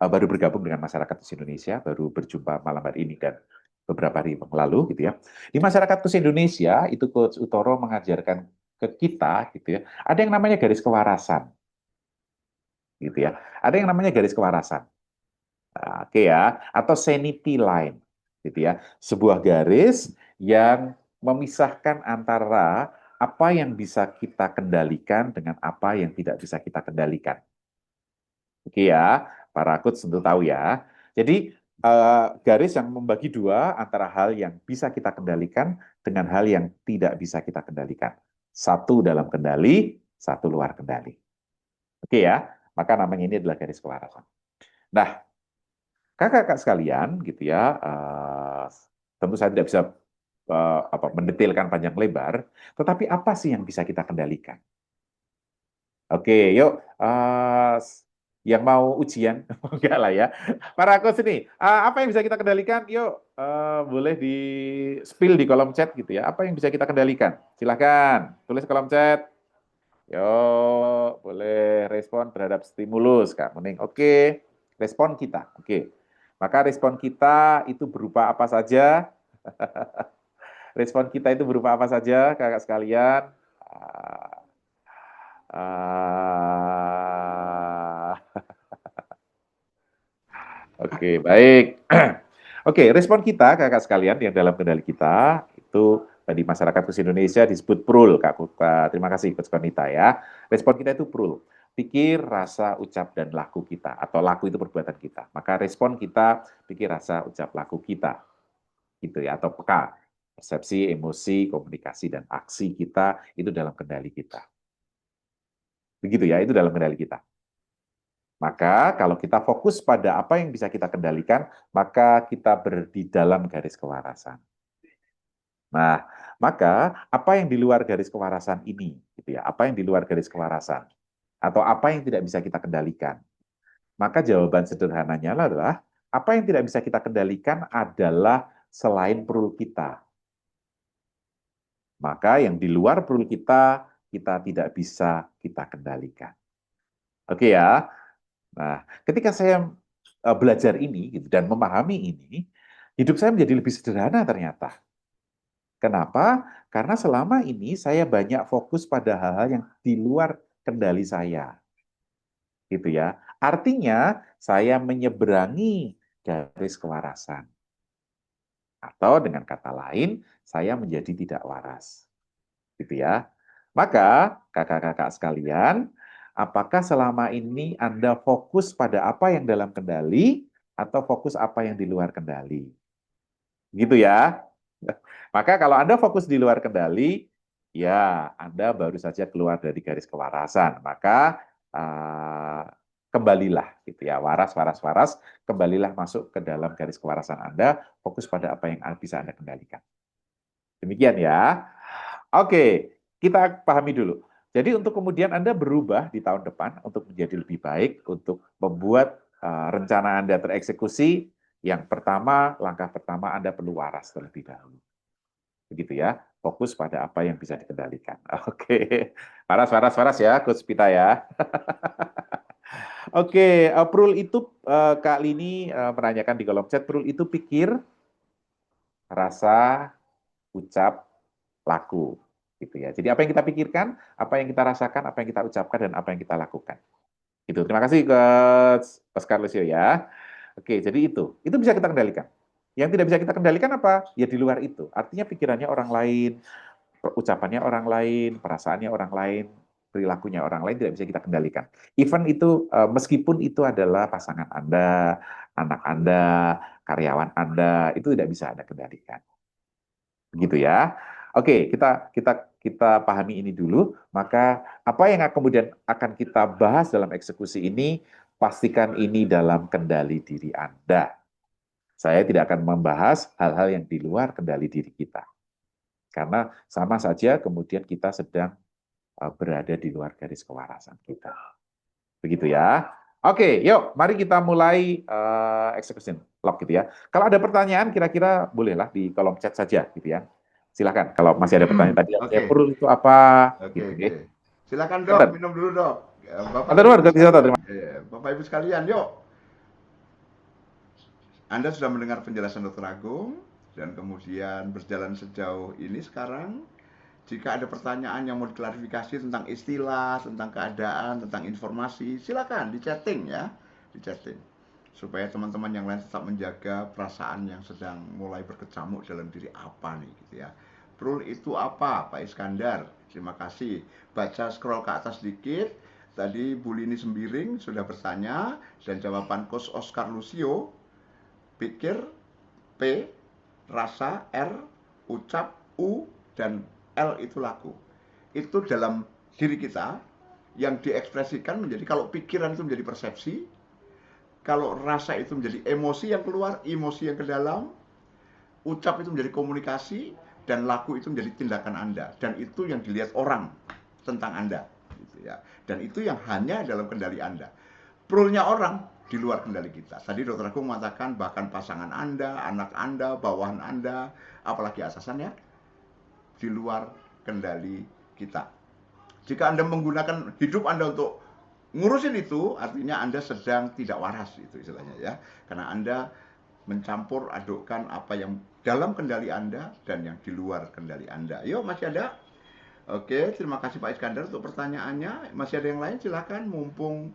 baru bergabung dengan masyarakat Kus Indonesia, baru berjumpa malam hari ini dan beberapa hari yang lalu gitu ya. Di masyarakat Kus Indonesia itu Coach Utoro mengajarkan ke kita gitu ya, ada yang namanya garis kewarasan gitu ya. Ada yang namanya garis kewarasan. Nah, oke ya, atau sanity line gitu ya. Sebuah garis yang memisahkan antara apa yang bisa kita kendalikan dengan apa yang tidak bisa kita kendalikan. Oke ya, para coach tentu tahu ya. Jadi garis yang membagi dua antara hal yang bisa kita kendalikan dengan hal yang tidak bisa kita kendalikan. Satu dalam kendali, satu luar kendali. Oke ya, maka namanya ini adalah garis kewarasan. Nah, kakak-kakak sekalian, gitu ya, tentu saya tidak bisa mendetailkan panjang lebar, tetapi apa sih yang bisa kita kendalikan? Oke, yuk, yang mau ujian, enggak lah ya. Para coach ini, apa yang bisa kita kendalikan? Yuk, boleh di spill di kolom chat gitu ya. Apa yang bisa kita kendalikan? Silahkan, tulis kolom chat. Yuk, boleh respon terhadap stimulus, Kak Mening. Oke, respon kita. Oke, maka respon kita itu berupa apa saja? Respon kita itu berupa apa saja, kakak sekalian? Ah, ah, Oke, baik. Oke, respon kita, kakak sekalian, yang dalam kendali kita, itu di masyarakat Kus Indonesia disebut PRUL, Kak. Terima kasih, Coach Konita ya. Respon kita itu PRUL. Pikir, rasa, ucap, dan laku kita. Atau laku itu perbuatan kita. Maka respon kita, pikir, rasa, ucap, laku kita. Gitu ya, atau PK. Persepsi, emosi, komunikasi, dan aksi kita, itu dalam kendali kita. Begitu ya, itu dalam kendali kita. Maka kalau kita fokus pada apa yang bisa kita kendalikan, maka kita di dalam garis kewarasan. Nah, maka apa yang di luar garis kewarasan ini, gitu ya? Apa yang di luar garis kewarasan atau apa yang tidak bisa kita kendalikan? Maka jawaban sederhananya adalah apa yang tidak bisa kita kendalikan adalah selain perul kita. Maka yang di luar perul kita tidak bisa kita kendalikan. Oke ya. Nah, ketika saya belajar ini gitu, dan memahami ini, hidup saya menjadi lebih sederhana ternyata. Kenapa? Karena selama ini saya banyak fokus pada hal-hal yang di luar kendali saya. Gitu ya. Artinya saya menyeberangi garis kewarasan. Atau dengan kata lain, saya menjadi tidak waras. Gitu ya. Maka kakak-kakak sekalian, apakah selama ini Anda fokus pada apa yang dalam kendali atau fokus apa yang di luar kendali? Gitu ya. Maka kalau Anda fokus di luar kendali, ya Anda baru saja keluar dari garis kewarasan. Maka kembalilah gitu ya, waras, waras, waras, kembalilah masuk ke dalam garis kewarasan Anda, fokus pada apa yang bisa Anda kendalikan. Demikian ya. Oke, kita pahami dulu. Jadi untuk kemudian Anda berubah di tahun depan untuk menjadi lebih baik, untuk membuat rencana Anda tereksekusi, yang pertama, langkah pertama Anda perlu waras terlebih dahulu. Begitu ya, fokus pada apa yang bisa dikendalikan. Oke, waras, waras, waras ya, Coach Pita ya. Oke, Prul itu Kak Lini menanyakan di kolom chat, Prul itu pikir, rasa, ucap, laku. Gitu ya. Jadi apa yang kita pikirkan, apa yang kita rasakan, apa yang kita ucapkan, dan apa yang kita lakukan. Itu. Terima kasih ke Oscar Lucio ya. Oke, jadi itu bisa kita kendalikan. Yang tidak bisa kita kendalikan apa? Ya di luar itu. Artinya pikirannya orang lain, ucapannya orang lain, perasaannya orang lain, perilakunya orang lain tidak bisa kita kendalikan. Even itu meskipun itu adalah pasangan Anda, anak Anda, karyawan Anda, itu tidak bisa Anda kendalikan. Begitu ya. Oke, kita pahami ini dulu. Maka apa yang kemudian akan kita bahas dalam eksekusi ini, pastikan ini dalam kendali diri Anda. Saya tidak akan membahas hal-hal yang di luar kendali diri kita. Karena sama saja kemudian kita sedang berada di luar garis kewarasan kita. Begitu ya. Oke, yuk mari kita mulai execution log gitu ya. Kalau ada pertanyaan kira-kira bolehlah di kolom chat saja gitu ya. Silakan kalau masih ada pertanyaan tadi saya Oke, perlu itu apa oke, gitu oke. ya. Silakan dok, Silakan. minum dulu dok. Bapak Atau dan luar Ibu sekalian, terima. Bapak Ibu sekalian, yuk. Anda sudah mendengar penjelasan Dr. Agung dan kemudian berjalan sejauh ini sekarang. Jika ada pertanyaan yang mau diklarifikasi tentang istilah, tentang keadaan, tentang informasi, silakan di chatting ya, di chatting. Supaya teman-teman yang lain tetap menjaga perasaan yang sedang mulai berkecamuk dalam diri apa nih gitu ya. Prul itu apa, Pak Iskandar? Terima kasih. Baca scroll ke atas sedikit. Tadi Bu Lini Sembiring sudah bertanya dan jawaban Coach Oscar Lucio, pikir P, rasa R, ucap U, dan L itu laku. Itu dalam diri kita yang diekspresikan menjadi, kalau pikiran itu menjadi persepsi, kalau rasa itu menjadi emosi yang keluar, emosi yang ke dalam, ucap itu menjadi komunikasi, dan laku itu menjadi tindakan Anda. Dan itu yang dilihat orang tentang Anda. Gitu ya. Dan itu yang hanya dalam kendali Anda. Prulnya orang di luar kendali kita. Tadi Dr. Agung mengatakan bahkan pasangan Anda, anak Anda, bawahan Anda, apalagi atasannya, di luar kendali kita. Jika Anda menggunakan hidup Anda untuk ngurusin itu, artinya Anda sedang tidak waras, itu istilahnya ya. Karena Anda mencampur adukkan apa yang dalam kendali Anda dan yang di luar kendali Anda. Yuk, masih ada? Oke, terima kasih Pak Iskandar untuk pertanyaannya. Masih ada yang lain? Silakan, mumpung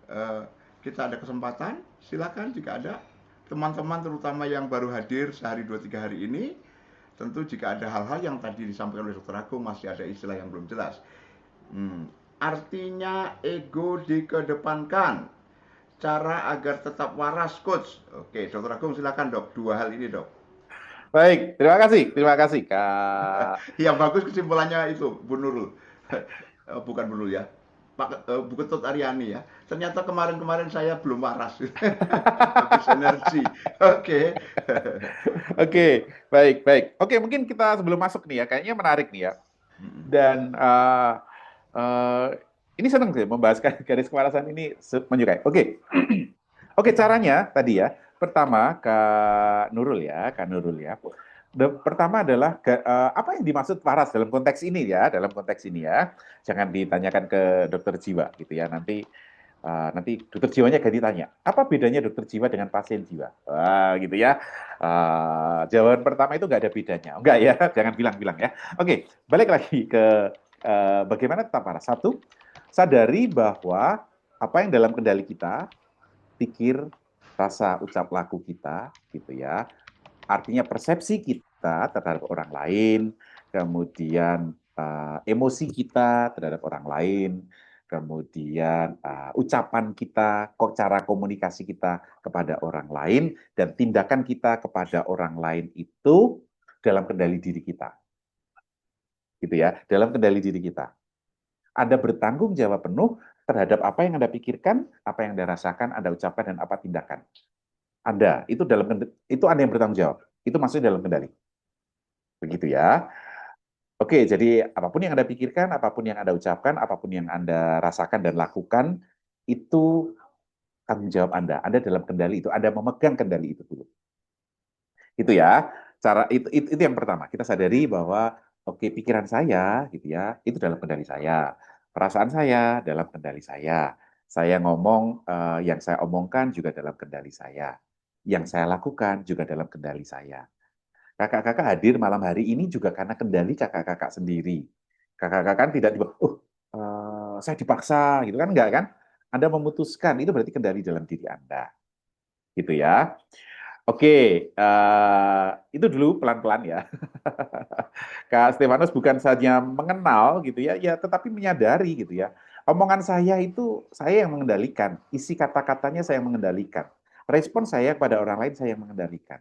eh, kita ada kesempatan. Silakan jika ada. Teman-teman terutama yang baru hadir sehari 2 3 hari ini, tentu jika ada hal-hal yang tadi disampaikan oleh Dr. Agung masih ada istilah yang belum jelas. Artinya ego dikedepankan. Cara agar tetap waras, coach. Oke, Dr. Agung silakan dok. Dua hal ini dok. Baik, terima kasih Kak. Yang bagus kesimpulannya itu, Bu Nurul. Bukan Bu Nurul ya. Pak Bu Ketut Aryani ya. Ternyata kemarin-kemarin saya belum waras. Habis energi. Oke. Oke, baik. Oke, mungkin kita sebelum masuk nih ya, kayaknya menarik nih ya. Dan uh, ini senang sih membahas garis kewarasan ini menyukai. Oke, caranya tadi ya. Pertama Kak Nurul ya. Pertama adalah apa yang dimaksud waras dalam konteks ini ya, Jangan ditanyakan ke dokter jiwa gitu ya. Nanti dokter jiwanya ganti tanya, apa bedanya dokter jiwa dengan pasien jiwa? Wah, gitu ya. Jawaban pertama itu nggak ada bedanya. Enggak ya, jangan bilang-bilang ya. Oke, balik lagi ke bagaimana tetap waras. Satu, sadari bahwa apa yang dalam kendali kita, pikir, rasa, ucap, laku kita, gitu ya. Artinya persepsi kita terhadap orang lain, kemudian emosi kita terhadap orang lain, kemudian ucapan kita, cara komunikasi kita kepada orang lain, dan tindakan kita kepada orang lain itu dalam kendali diri kita. Gitu ya, dalam kendali diri kita. Anda bertanggung jawab penuh terhadap apa yang Anda pikirkan, apa yang Anda rasakan, Anda ucapkan, dan apa tindakan. Anda, itu Anda yang bertanggung jawab. Itu maksudnya dalam kendali. Begitu ya. Oke, jadi apapun yang Anda pikirkan, apapun yang Anda ucapkan, apapun yang Anda rasakan dan lakukan, itu tanggung jawab Anda. Anda dalam kendali itu, Anda memegang kendali itu dulu. Itu ya. Itu yang pertama. Kita sadari bahwa oke, pikiran saya gitu ya, itu dalam kendali saya. Perasaan saya dalam kendali saya. Saya ngomong yang saya omongkan juga dalam kendali saya. Yang saya lakukan juga dalam kendali saya. Kakak-kakak hadir malam hari ini juga karena kendali kakak-kakak sendiri. Kakak-kakak kan tidak tiba, saya dipaksa gitu kan, enggak kan? Anda memutuskan, itu berarti kendali dalam diri Anda. Gitu ya. Oke, itu dulu pelan-pelan ya. Kak Stefanus bukan saja mengenal gitu ya, ya tetapi menyadari gitu ya. Omongan saya itu saya yang mengendalikan, isi kata-katanya saya yang mengendalikan. Respon saya pada orang lain saya yang mengendalikan.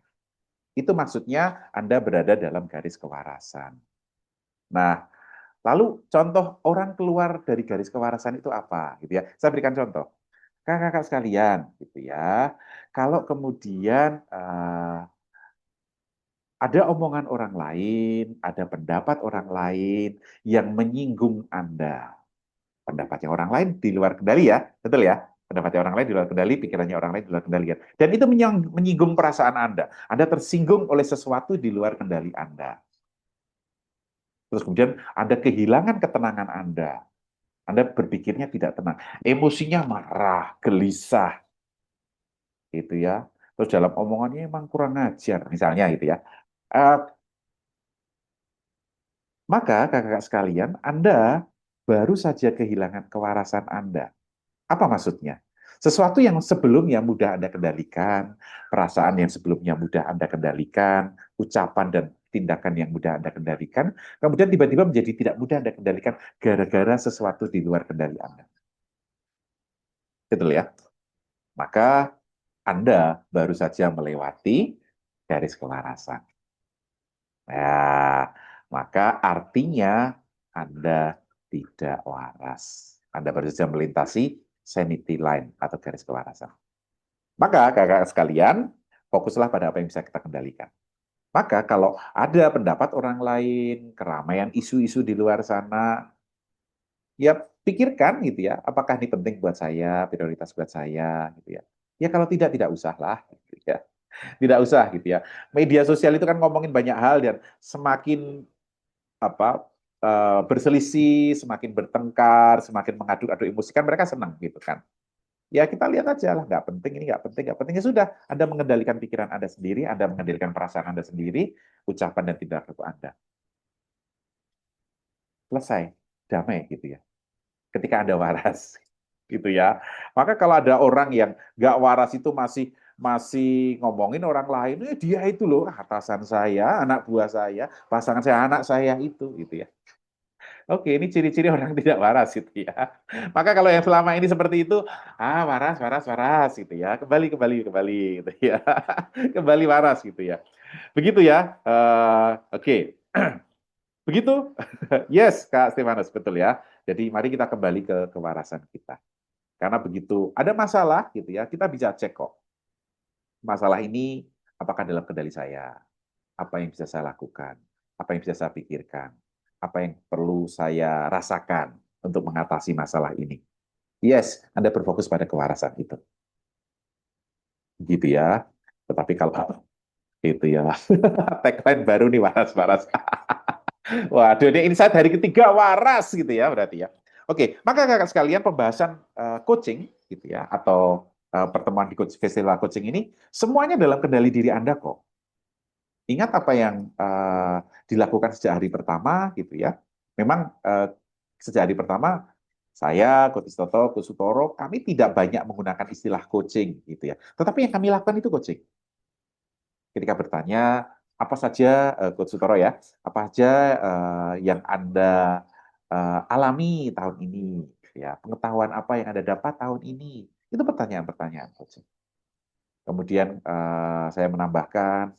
Itu maksudnya Anda berada dalam garis kewarasan. Nah, lalu contoh orang keluar dari garis kewarasan itu apa gitu ya. Saya berikan contoh. Kakak-kakak sekalian gitu ya. Kalau kemudian ada omongan orang lain, ada pendapat orang lain yang menyinggung Anda. Pendapatnya orang lain di luar kendali ya, betul ya? Pendapatnya orang lain di luar kendali, pikirannya orang lain di luar kendali ya. Dan itu menyinggung perasaan Anda. Anda tersinggung oleh sesuatu di luar kendali Anda. Terus kemudian Anda kehilangan ketenangan Anda. Anda berpikirnya tidak tenang. Emosinya marah, gelisah, gitu ya. Terus dalam omongannya emang kurang ajar, misalnya gitu ya. Eh, Maka kakak-kakak sekalian, Anda baru saja kehilangan kewarasan Anda. Apa maksudnya? Sesuatu yang sebelumnya mudah Anda kendalikan, perasaan yang sebelumnya mudah Anda kendalikan, ucapan dan tindakan yang mudah Anda kendalikan, kemudian tiba-tiba menjadi tidak mudah Anda kendalikan gara-gara sesuatu di luar kendali Anda. Betul ya? Maka Anda baru saja melewati garis kewarasan. Nah, maka artinya Anda tidak waras. Anda baru saja melintasi sanity line atau garis kewarasan. Maka kakak sekalian, fokuslah pada apa yang bisa kita kendalikan. Maka kalau ada pendapat orang lain, keramaian isu-isu di luar sana, ya pikirkan gitu ya, apakah ini penting buat saya, prioritas buat saya, gitu ya. Ya kalau tidak, tidak usahlah, gitu ya. Tidak usah gitu ya. Media sosial itu kan ngomongin banyak hal dan semakin apa berselisih, semakin bertengkar, semakin mengadu-adu emosi kan mereka senang gitu kan. Ya kita lihat aja lah, nggak penting ini, nggak penting, nggak penting. Ya sudah, Anda mengendalikan pikiran Anda sendiri, Anda mengendalikan perasaan Anda sendiri, ucapan dan tindak laku Anda. Selesai, damai gitu ya. Ketika Anda waras, gitu ya. Maka kalau ada orang yang nggak waras itu masih masih ngomongin orang lain, dia itu loh atasan saya, anak buah saya, pasangan saya, anak saya itu, gitu ya. Oke, ini ciri-ciri orang tidak waras gitu ya. Maka kalau yang selama ini seperti itu, waras, waras, waras gitu ya. Kembali, kembali, kembali gitu ya. Kembali waras gitu ya. Begitu ya. Oke. Begitu. Yes, Kak Stefanus, betul ya. Jadi mari kita kembali ke kewarasan kita. Karena begitu ada masalah gitu ya, kita bisa cek kok. Masalah ini apakah dalam kendali saya? Apa yang bisa saya lakukan? Apa yang bisa saya pikirkan? Apa yang perlu saya rasakan untuk mengatasi masalah ini? Yes, Anda berfokus pada kewarasan itu. Gitu ya. Tetapi kalau itu ya, tagline baru nih waras-waras. Waduh, ini insight hari ketiga waras gitu ya berarti ya. Oke, maka kakak sekalian pembahasan coaching gitu ya atau pertemuan di festival coaching ini semuanya dalam kendali diri Anda kok. Ingat apa yang dilakukan sejak hari pertama gitu ya. Memang sejak hari pertama saya, Coach Istoto, Coach Sutoro, kami tidak banyak menggunakan istilah coaching gitu ya. Tetapi yang kami lakukan itu coaching. Ketika bertanya apa saja Coach Sutoro ya, apa saja yang Anda alami tahun ini gitu ya. Pengetahuan apa yang Anda dapat tahun ini. Itu pertanyaan-pertanyaan coaching. Kemudian saya menambahkan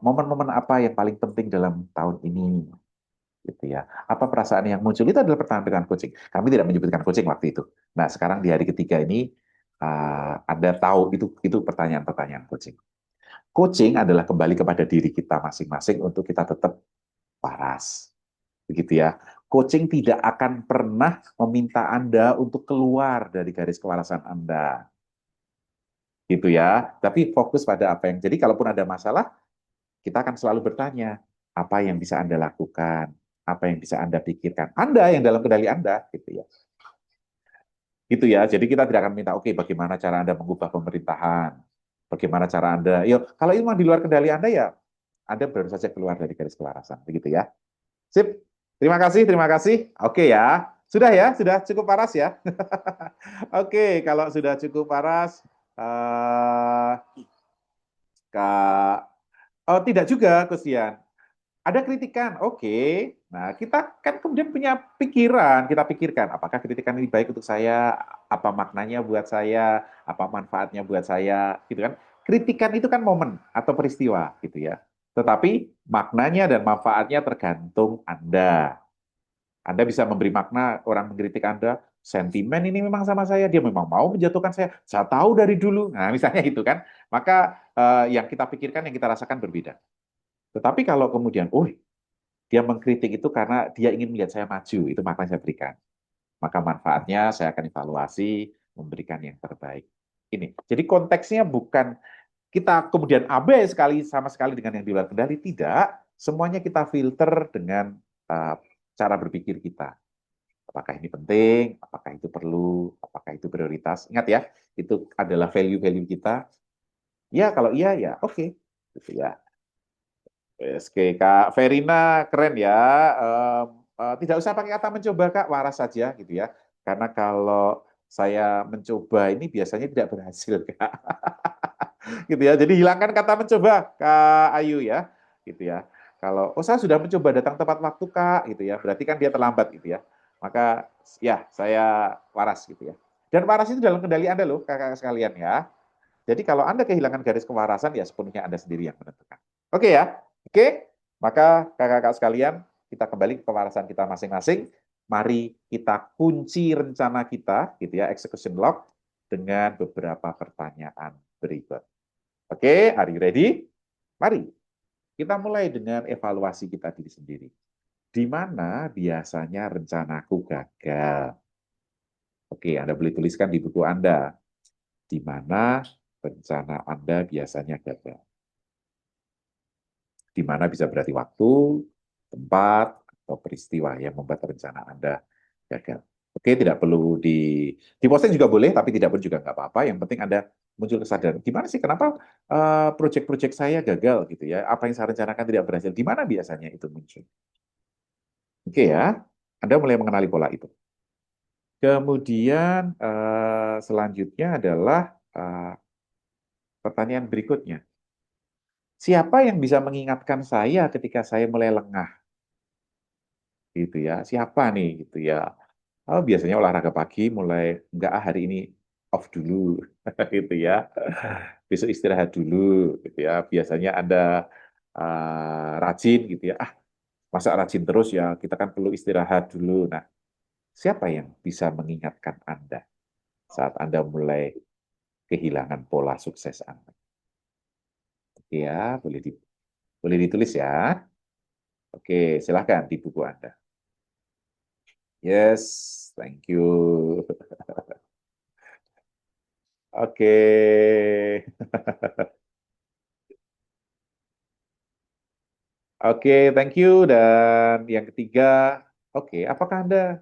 momen-momen apa yang paling penting dalam tahun ini, gitu ya. Apa perasaan yang muncul itu adalah pertanyaan coaching. Kami tidak menyebutkan coaching waktu itu. Nah, sekarang di hari ketiga ini Anda tahu itu pertanyaan-pertanyaan coaching. Coaching adalah kembali kepada diri kita masing-masing untuk kita tetap waras, begitu ya. Coaching tidak akan pernah meminta Anda untuk keluar dari garis kewarasan Anda, gitu ya. Tapi fokus pada apa yang jadi. Kalaupun ada masalah, kita akan selalu bertanya, apa yang bisa Anda lakukan, apa yang bisa Anda pikirkan. Anda yang dalam kendali Anda, gitu ya. Gitu ya. Jadi kita tidak akan minta, oke, bagaimana cara Anda mengubah pemerintahan, bagaimana cara Anda, yuk, kalau itu memang di luar kendali Anda ya, Anda baru saja keluar dari garis kewarasan, begitu ya. Sip. Terima kasih, terima kasih. Oke ya. Sudah ya, sudah cukup paras ya. Oke, kalau sudah cukup paras, eh, Kak, oh tidak juga, Kustian. Ada kritikan, oke. Nah, kita kan kemudian punya pikiran, kita pikirkan apakah kritikan ini baik untuk saya, apa maknanya buat saya, apa manfaatnya buat saya, gitu kan. Kritikan itu kan momen atau peristiwa, gitu ya. Tetapi maknanya dan manfaatnya tergantung Anda. Anda bisa memberi makna orang mengkritik Anda, sentimen ini memang sama saya, dia memang mau menjatuhkan saya tahu dari dulu. Nah, misalnya itu kan. Maka yang kita pikirkan, yang kita rasakan berbeda. Tetapi kalau kemudian, oh dia mengkritik itu karena dia ingin melihat saya maju, itu makna saya berikan. Maka manfaatnya saya akan evaluasi, memberikan yang terbaik. Ini. Jadi konteksnya bukan kita kemudian abai sekali sama sekali dengan yang di luar kendali, tidak. Semuanya kita filter dengan uh, cara berpikir kita. Apakah ini penting, apakah itu perlu, apakah itu prioritas. Ingat ya, itu adalah value-value kita. Ya, kalau iya ya oke. Okay. Gitu ya. Oke, Kak Verina keren ya. Tidak usah pakai kata mencoba, Kak, waras saja gitu ya. Karena kalau saya mencoba ini biasanya tidak berhasil, Kak. Gitu ya. Jadi hilangkan kata mencoba, Kak Ayu ya. Gitu ya. Kalau saya sudah mencoba datang tepat waktu, Kak, gitu ya. Berarti kan dia terlambat gitu ya. Maka ya saya waras gitu ya. Dan waras itu dalam kendali Anda loh, Kakak sekalian ya. Jadi kalau Anda kehilangan garis kewarasan, ya sepenuhnya Anda sendiri yang menentukan. Oke ya? Oke? Maka kakak-kakak sekalian, kita kembali ke kewarasan kita masing-masing. Mari kita kunci rencana kita, gitu ya, execution log, dengan beberapa pertanyaan berikut. Oke, are you ready? Mari kita mulai dengan evaluasi kita diri sendiri. Di mana biasanya rencanaku gagal? Oke, Anda boleh tuliskan di buku Anda. Di mana rencana Anda biasanya gagal? Di mana bisa berarti waktu, tempat, atau peristiwa yang membuat rencana Anda gagal. Oke, tidak perlu di posting juga boleh, tapi tidak pun juga nggak apa-apa. Yang penting Anda muncul kesadaran. Gimana sih, kenapa proyek-proyek saya gagal gitu ya? Apa yang saya rencanakan tidak berhasil? Di mana biasanya itu muncul? Oke ya, Anda mulai mengenali pola itu. Kemudian selanjutnya adalah pertanyaan berikutnya. Siapa yang bisa mengingatkan saya ketika saya mulai lengah? Gitu ya. Siapa nih gitu ya. Oh, biasanya olahraga pagi mulai enggak hari ini off dulu gitu ya. Besok istirahat dulu gitu ya. Biasanya ada rajin gitu ya. Ah, masa rajin terus ya, kita kan perlu istirahat dulu. Nah, siapa yang bisa mengingatkan Anda saat Anda mulai kehilangan pola sukses Anda? Ya, boleh ditulis ya. Oke, silahkan di buku Anda. Yes, thank you. Oke. Oke, thank you. Dan yang ketiga, oke, apakah Anda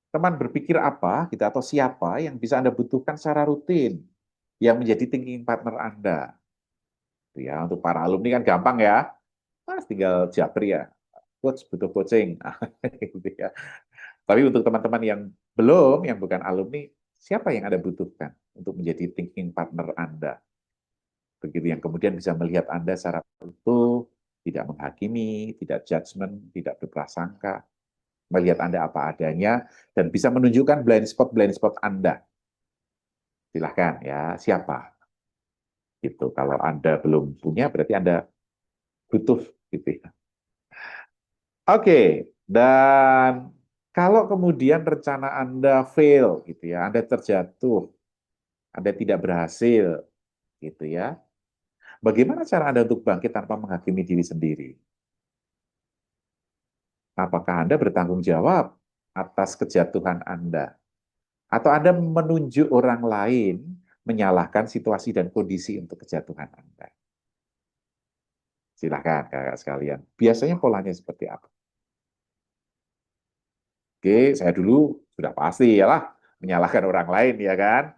teman berpikir apa gitu atau siapa yang bisa Anda butuhkan secara rutin yang menjadi thinking partner Anda? Gitu ya, untuk para alumni kan gampang ya. Mas tinggal japri ya. Coach butuh coaching. Gitu ya. Tapi untuk teman-teman yang belum, yang bukan alumni, siapa yang Anda butuhkan untuk menjadi thinking partner Anda? Begitu yang kemudian bisa melihat Anda secara utuh, tidak menghakimi, tidak judgement, tidak berprasangka, melihat Anda apa adanya, dan bisa menunjukkan blind spot Anda. Silahkan ya, siapa? Gitu. Kalau Anda belum punya, berarti Anda butuh. Gitu ya. Oke, dan kalau kemudian rencana Anda fail, gitu ya, Anda terjatuh, Anda tidak berhasil, gitu ya. Bagaimana cara Anda untuk bangkit tanpa menghakimi diri sendiri? Apakah Anda bertanggung jawab atas kejatuhan Anda? Atau Anda menunjuk orang lain menyalahkan situasi dan kondisi untuk kejatuhan Anda? Silakan kakak sekalian. Biasanya polanya seperti apa? Oke, saya dulu sudah pasti ya lah menyalahkan orang lain ya kan.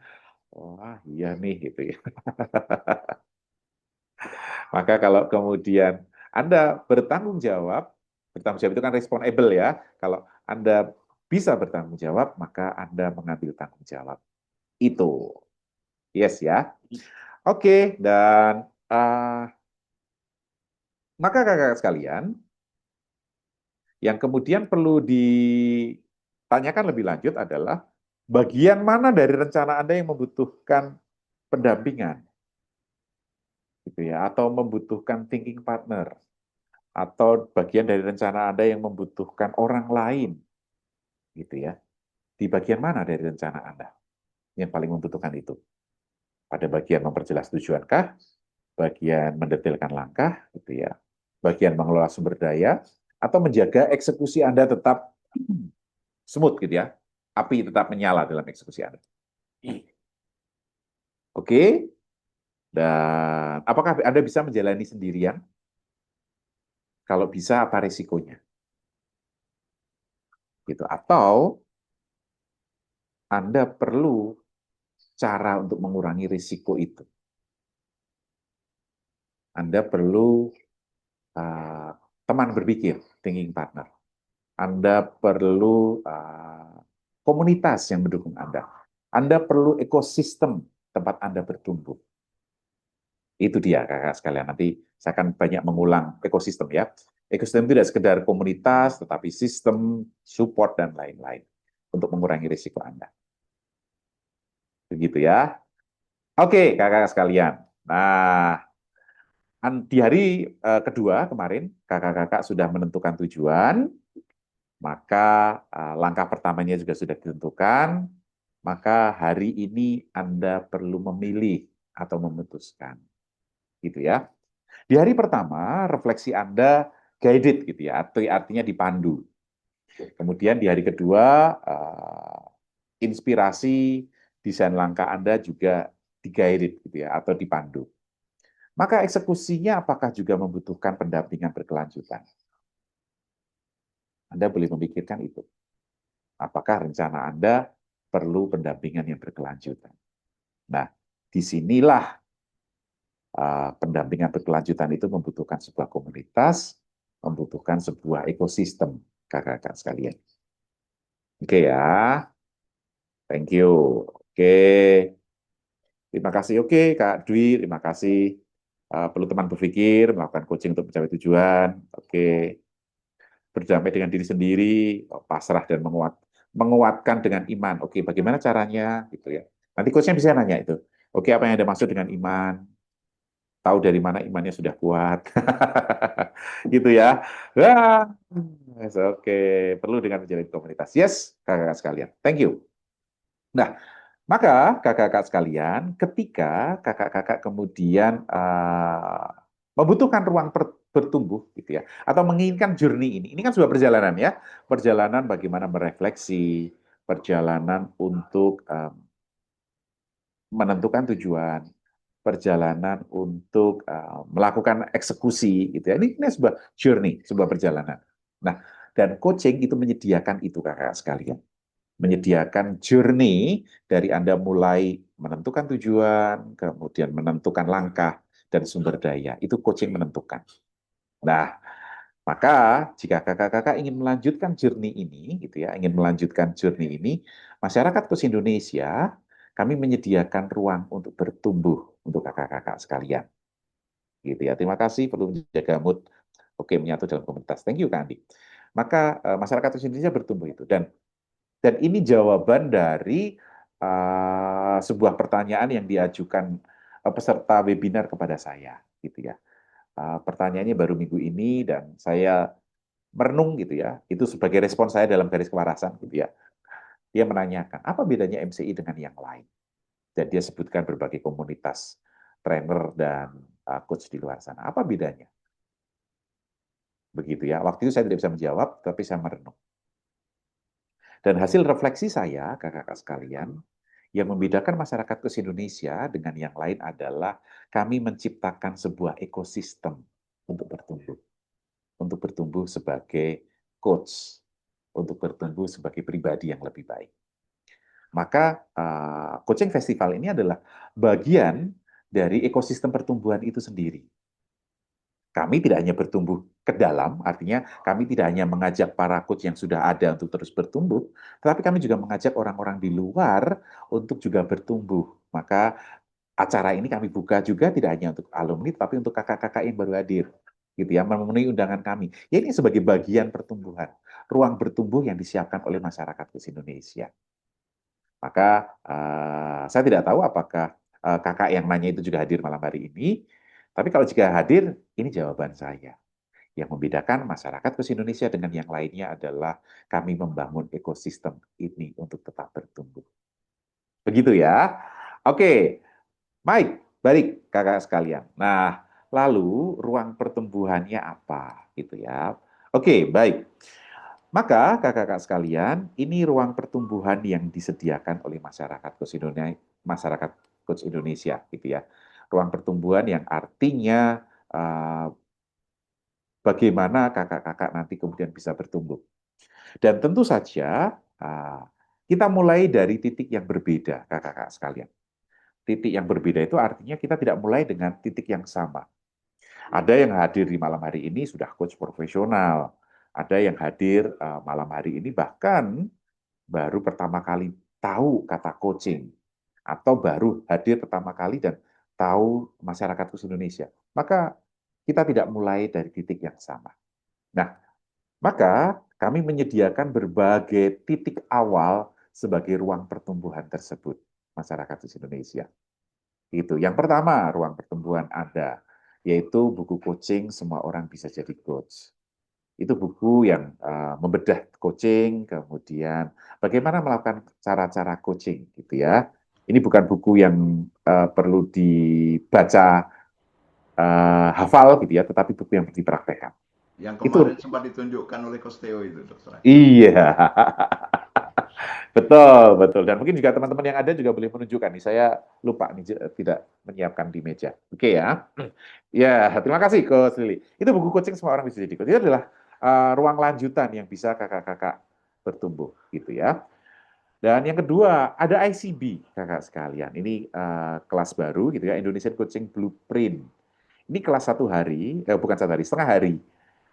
Wah, iya nih gitu ya. Maka kalau kemudian Anda bertanggung jawab itu kan responsible ya. Kalau Anda bisa bertanggung jawab, maka Anda mengambil tanggung jawab. Itu. Yes ya. Oke, dan maka kakak sekalian, yang kemudian perlu ditanyakan lebih lanjut adalah bagian mana dari rencana Anda yang membutuhkan pendampingan, gitu ya, atau membutuhkan thinking partner, atau bagian dari rencana Anda yang membutuhkan orang lain, gitu ya. Di bagian mana dari rencana Anda yang paling membutuhkan itu? Pada bagian memperjelas tujuankah? Bagian mendetailkan langkah, gitu ya. Bagian mengelola sumber daya, atau menjaga eksekusi Anda tetap smooth, gitu ya. Api tetap menyala dalam eksekusi Anda. Oke, dan apakah Anda bisa menjalani sendirian? Kalau bisa, apa risikonya? Gitu. Atau Anda perlu cara untuk mengurangi risiko itu. Anda perlu teman berpikir, thinking partner. Anda perlu komunitas yang mendukung Anda. Anda perlu ekosistem tempat Anda bertumbuh. Itu dia kakak sekalian. Nanti saya akan banyak mengulang ekosistem ya. Ekosistem tidak sekedar komunitas, tetapi sistem, support, dan lain-lain untuk mengurangi risiko Anda. Begitu ya. Oke, kakak sekalian. Nah, di hari kedua kemarin, kakak-kakak sudah menentukan tujuan, maka langkah pertamanya juga sudah ditentukan, maka hari ini Anda perlu memilih atau memutuskan. Gitu ya. Di hari pertama, refleksi Anda guided gitu ya, artinya dipandu. Kemudian di hari kedua, inspirasi desain langkah Anda juga di-guided gitu ya, atau dipandu. Maka eksekusinya apakah juga membutuhkan pendampingan berkelanjutan? Anda boleh memikirkan itu. Apakah rencana Anda perlu pendampingan yang berkelanjutan? Nah, disinilah pendampingan berkelanjutan itu membutuhkan sebuah komunitas, membutuhkan sebuah ekosistem, kakak-kakak sekalian. Oke ya, thank you. Oke, terima kasih. Oke, Kak Dwi, terima kasih. Perlu teman berpikir, melakukan coaching untuk mencapai tujuan. Oke, berdamai dengan diri sendiri, pasrah dan menguatkan dengan iman. Oke, bagaimana caranya? Gitu ya. Nanti coachnya bisa nanya itu. Oke, apa yang ada maksud dengan iman? Tahu dari mana imannya sudah kuat. Gitu ya. Wah, oke. Perlu dengan menjalin komunitas. Yes, kakak-kakak sekalian. Thank you. Nah, maka kakak-kakak sekalian, ketika kakak-kakak kemudian membutuhkan ruang bertumbuh, gitu ya, atau menginginkan journey ini kan sebuah perjalanan ya, perjalanan bagaimana merefleksi, perjalanan untuk menentukan tujuan, perjalanan untuk melakukan eksekusi, gitu ya. Ini sebuah journey, sebuah perjalanan. Nah, dan coaching itu menyediakan itu kakak sekalian, menyediakan journey dari Anda mulai menentukan tujuan, kemudian menentukan langkah dan sumber daya. Itu coaching menentukan. Nah, maka jika kakak-kakak ingin melanjutkan journey ini, gitu ya, ingin melanjutkan journey ini, masyarakat Coach Indonesia, kami menyediakan ruang untuk bertumbuh untuk kakak-kakak sekalian. Gitu ya. Terima kasih, perlu menjaga mood. Oke, menyatu dalam komunitas. Thank you, Kak Andi. Maka masyarakat Coach Indonesia bertumbuh itu. Dan ini jawaban dari sebuah pertanyaan yang diajukan peserta webinar kepada saya, gitu ya. Pertanyaannya baru minggu ini dan saya merenung gitu ya. Itu sebagai respon saya dalam garis kewarasan gitu ya. Dia menanyakan apa bedanya MCI dengan yang lain. Dan dia sebutkan berbagai komunitas trainer dan coach di luar sana. Apa bedanya? Begitu ya. Waktu itu saya tidak bisa menjawab, tapi saya merenung. Dan hasil refleksi saya, kakak-kakak sekalian, yang membedakan masyarakat Coach Indonesia dengan yang lain adalah kami menciptakan sebuah ekosistem untuk bertumbuh. Untuk bertumbuh sebagai coach, untuk bertumbuh sebagai pribadi yang lebih baik. Maka coaching festival ini adalah bagian dari ekosistem pertumbuhan itu sendiri. Kami tidak hanya bertumbuh ke dalam, artinya kami tidak hanya mengajak para coach yang sudah ada untuk terus bertumbuh, tetapi kami juga mengajak orang-orang di luar untuk juga bertumbuh. Maka acara ini kami buka juga tidak hanya untuk alumni, tapi untuk kakak-kakak yang baru hadir, gitu ya, memenuhi undangan kami. Ya ini sebagai bagian pertumbuhan, ruang bertumbuh yang disiapkan oleh masyarakat Kus Indonesia. Maka saya tidak tahu apakah kakak yang nanya itu juga hadir malam hari ini, tapi kalau jika hadir, ini jawaban saya. Yang membedakan masyarakat Kus Indonesia dengan yang lainnya adalah kami membangun ekosistem ini untuk tetap bertumbuh. Begitu ya. Oke, baik, balik kakak sekalian. Nah, lalu ruang pertumbuhannya apa gitu ya. Oke, baik. Maka kakak-kakak sekalian, ini ruang pertumbuhan yang disediakan oleh masyarakat Coach Indonesia gitu ya. Ruang pertumbuhan yang artinya bagaimana kakak-kakak nanti kemudian bisa bertumbuh. Dan tentu saja kita mulai dari titik yang berbeda kakak-kakak sekalian. Titik yang berbeda itu artinya kita tidak mulai dengan titik yang sama. Ada yang hadir di malam hari ini sudah coach profesional. Ada yang hadir malam hari ini bahkan baru pertama kali tahu kata coaching. Atau baru hadir pertama kali dan tahu masyarakat khusus Indonesia. Maka kita tidak mulai dari titik yang sama. Nah, maka kami menyediakan berbagai titik awal sebagai ruang pertumbuhan tersebut masyarakat khusus Indonesia. Itu. Yang pertama, ruang pertumbuhan ada, yaitu buku coaching Semua Orang Bisa Jadi Coach. Itu buku yang membedah coaching, kemudian bagaimana melakukan cara-cara coaching, gitu ya. Ini bukan buku yang perlu dibaca hafal, gitu ya, tetapi buku yang dipraktekkan. Yang Itu kemarin sempat ditunjukkan oleh Kosteo itu, Dokter. iya. Betul, betul. Dan mungkin juga teman-teman yang ada juga boleh menunjukkan nih. Saya lupa nih tidak menyiapkan di meja. Oke ya. Ya, terima kasih Coach Lili. Itu buku coaching Semua Orang Bisa Jadi Coach. Itu adalah ruang lanjutan yang bisa kakak-kakak bertumbuh gitu ya. Dan yang kedua, ada ICB kakak sekalian. Ini kelas baru gitu ya, Indonesian Coaching Blueprint. Ini kelas 1 hari, bukan 1 hari, setengah hari.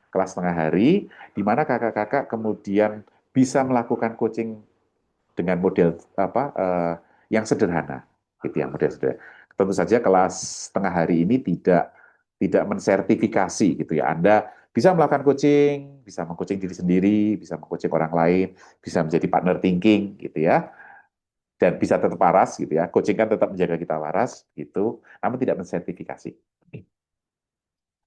Kelas setengah hari, di mana kakak-kakak kemudian bisa melakukan coaching dengan model apa yang sederhana, gitu ya, model sederhana. Tentu saja kelas setengah hari ini tidak mensertifikasi gitu ya. Anda bisa melakukan coaching, bisa mengcoaching diri sendiri, bisa mengcoaching orang lain, bisa menjadi partner thinking gitu ya. Dan bisa tetap waras gitu ya. Coaching kan tetap menjaga kita waras gitu, namun tidak mensertifikasi.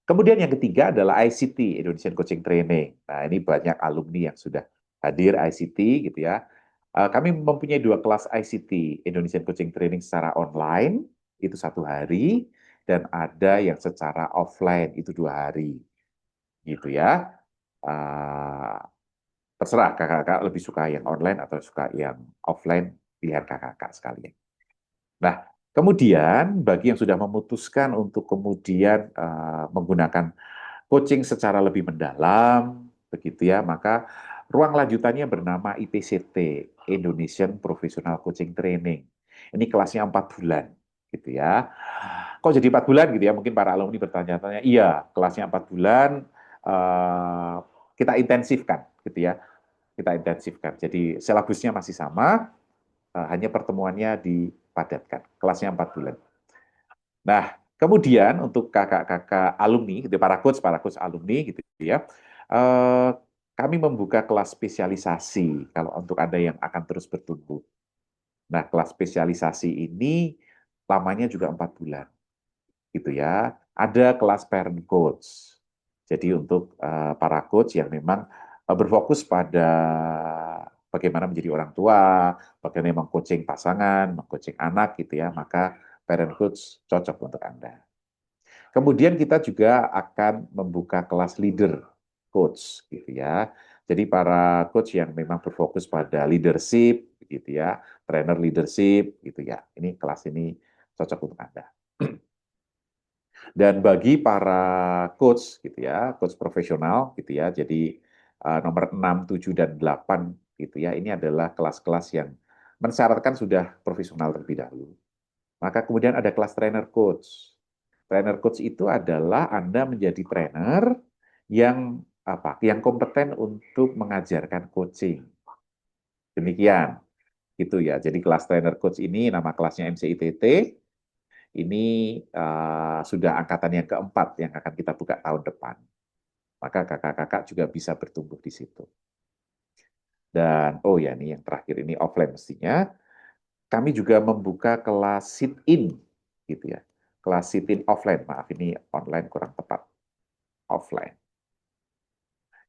Kemudian yang ketiga adalah ICT, Indonesian Coaching Training. Nah, ini banyak alumni yang sudah hadir ICT gitu ya. Kami mempunyai 2 kelas ICT, Indonesian Coaching Training secara online, itu 1 hari, dan ada yang secara offline, itu 2 hari. Gitu ya. Terserah kakak-kakak lebih suka yang online atau suka yang offline, pilihan kakak-kakak sekalian. Nah, kemudian bagi yang sudah memutuskan untuk kemudian menggunakan coaching secara lebih mendalam, begitu ya, maka ruang lanjutannya bernama IPCT, Indonesian Professional Coaching Training. Ini kelasnya 4 bulan, gitu ya. Kok jadi 4 bulan gitu ya? Mungkin para alumni bertanya-tanya, iya, kelasnya 4 bulan, eh, kita intensifkan, gitu ya. Kita intensifkan. Jadi silabusnya masih sama, hanya pertemuannya dipadatkan. Kelasnya 4 bulan. Nah, kemudian untuk kakak-kakak alumni, gitu, para coach alumni gitu ya, eh, kami membuka kelas spesialisasi kalau untuk Anda yang akan terus bertumbuh. Nah, kelas spesialisasi ini lamanya juga 4 bulan, gitu ya. Ada kelas parent coach. Jadi untuk para coach yang memang berfokus pada bagaimana menjadi orang tua, bagaimana mengcoaching pasangan, mengcoaching anak gitu ya, maka parent coach cocok untuk Anda. Kemudian kita juga akan membuka kelas leader coach gitu ya. Jadi para coach yang memang berfokus pada leadership gitu ya, trainer leadership gitu ya. Ini kelas ini cocok untuk Anda. Dan bagi para coach gitu ya, coach profesional gitu ya. Jadi nomor 6, 7 dan 8 gitu ya. Ini adalah kelas-kelas yang mensyaratkan sudah profesional terlebih dahulu. Maka kemudian ada kelas trainer coach. Trainer coach itu adalah Anda menjadi trainer yang apa? Yang kompeten untuk mengajarkan coaching. Demikian, gitu ya. Jadi kelas trainer coach ini nama kelasnya MCITT. Ini sudah angkatan yang keempat yang akan kita buka tahun depan. Maka kakak-kakak juga bisa bertumbuh di situ. Dan oh ya, ini yang terakhir ini offline mestinya. Kami juga membuka kelas sit-in, gitu ya. Kelas sit-in offline, maaf ini online kurang tepat, offline,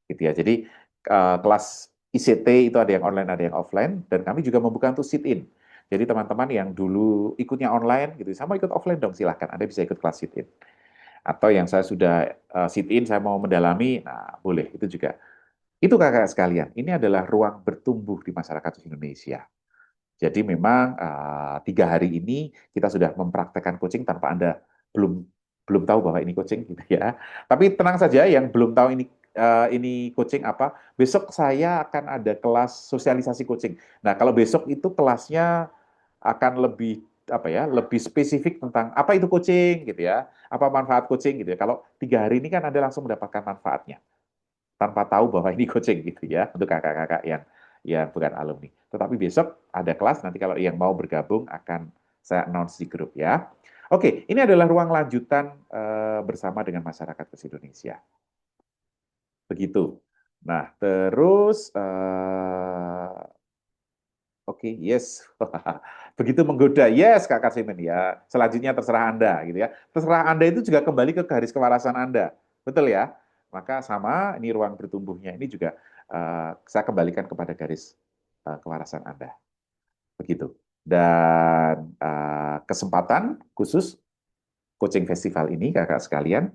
gitu ya. Jadi kelas ICT itu ada yang online, ada yang offline, dan kami juga membuka untuk sit-in. Jadi teman-teman yang dulu ikutnya online, gitu, sama ikut offline dong, silahkan. Anda bisa ikut kelas sit-in. Atau yang saya sudah sit-in, saya mau mendalami, nah boleh, itu juga. Itu kakak sekalian, ini adalah ruang bertumbuh di masyarakat Indonesia. Jadi memang 3 hari ini kita sudah mempraktekkan coaching tanpa Anda belum belum tahu bahwa ini coaching gitu ya. Tapi tenang saja yang belum tahu ini coaching apa, besok saya akan ada kelas sosialisasi coaching. Nah, kalau besok itu kelasnya akan lebih apa ya, lebih spesifik tentang apa itu coaching gitu ya, apa manfaat coaching gitu ya. Kalau 3 hari ini kan Anda langsung mendapatkan manfaatnya tanpa tahu bahwa ini coaching gitu ya untuk kakak-kakak yang bukan alumni. Tetapi besok ada kelas nanti kalau yang mau bergabung akan saya announce di grup ya. Oke, ini adalah ruang lanjutan bersama dengan masyarakat Kes Indonesia. Begitu. Nah, terus oke, yes. Begitu menggoda. Yes, Kak Kasimin ya. Selanjutnya terserah Anda gitu ya. Terserah Anda itu juga kembali ke garis kewarasan Anda. Betul ya? Maka sama ini ruang bertumbuhnya ini juga saya kembalikan kepada garis kewarasan Anda. Begitu. Dan kesempatan khusus coaching festival ini Kakak sekalian,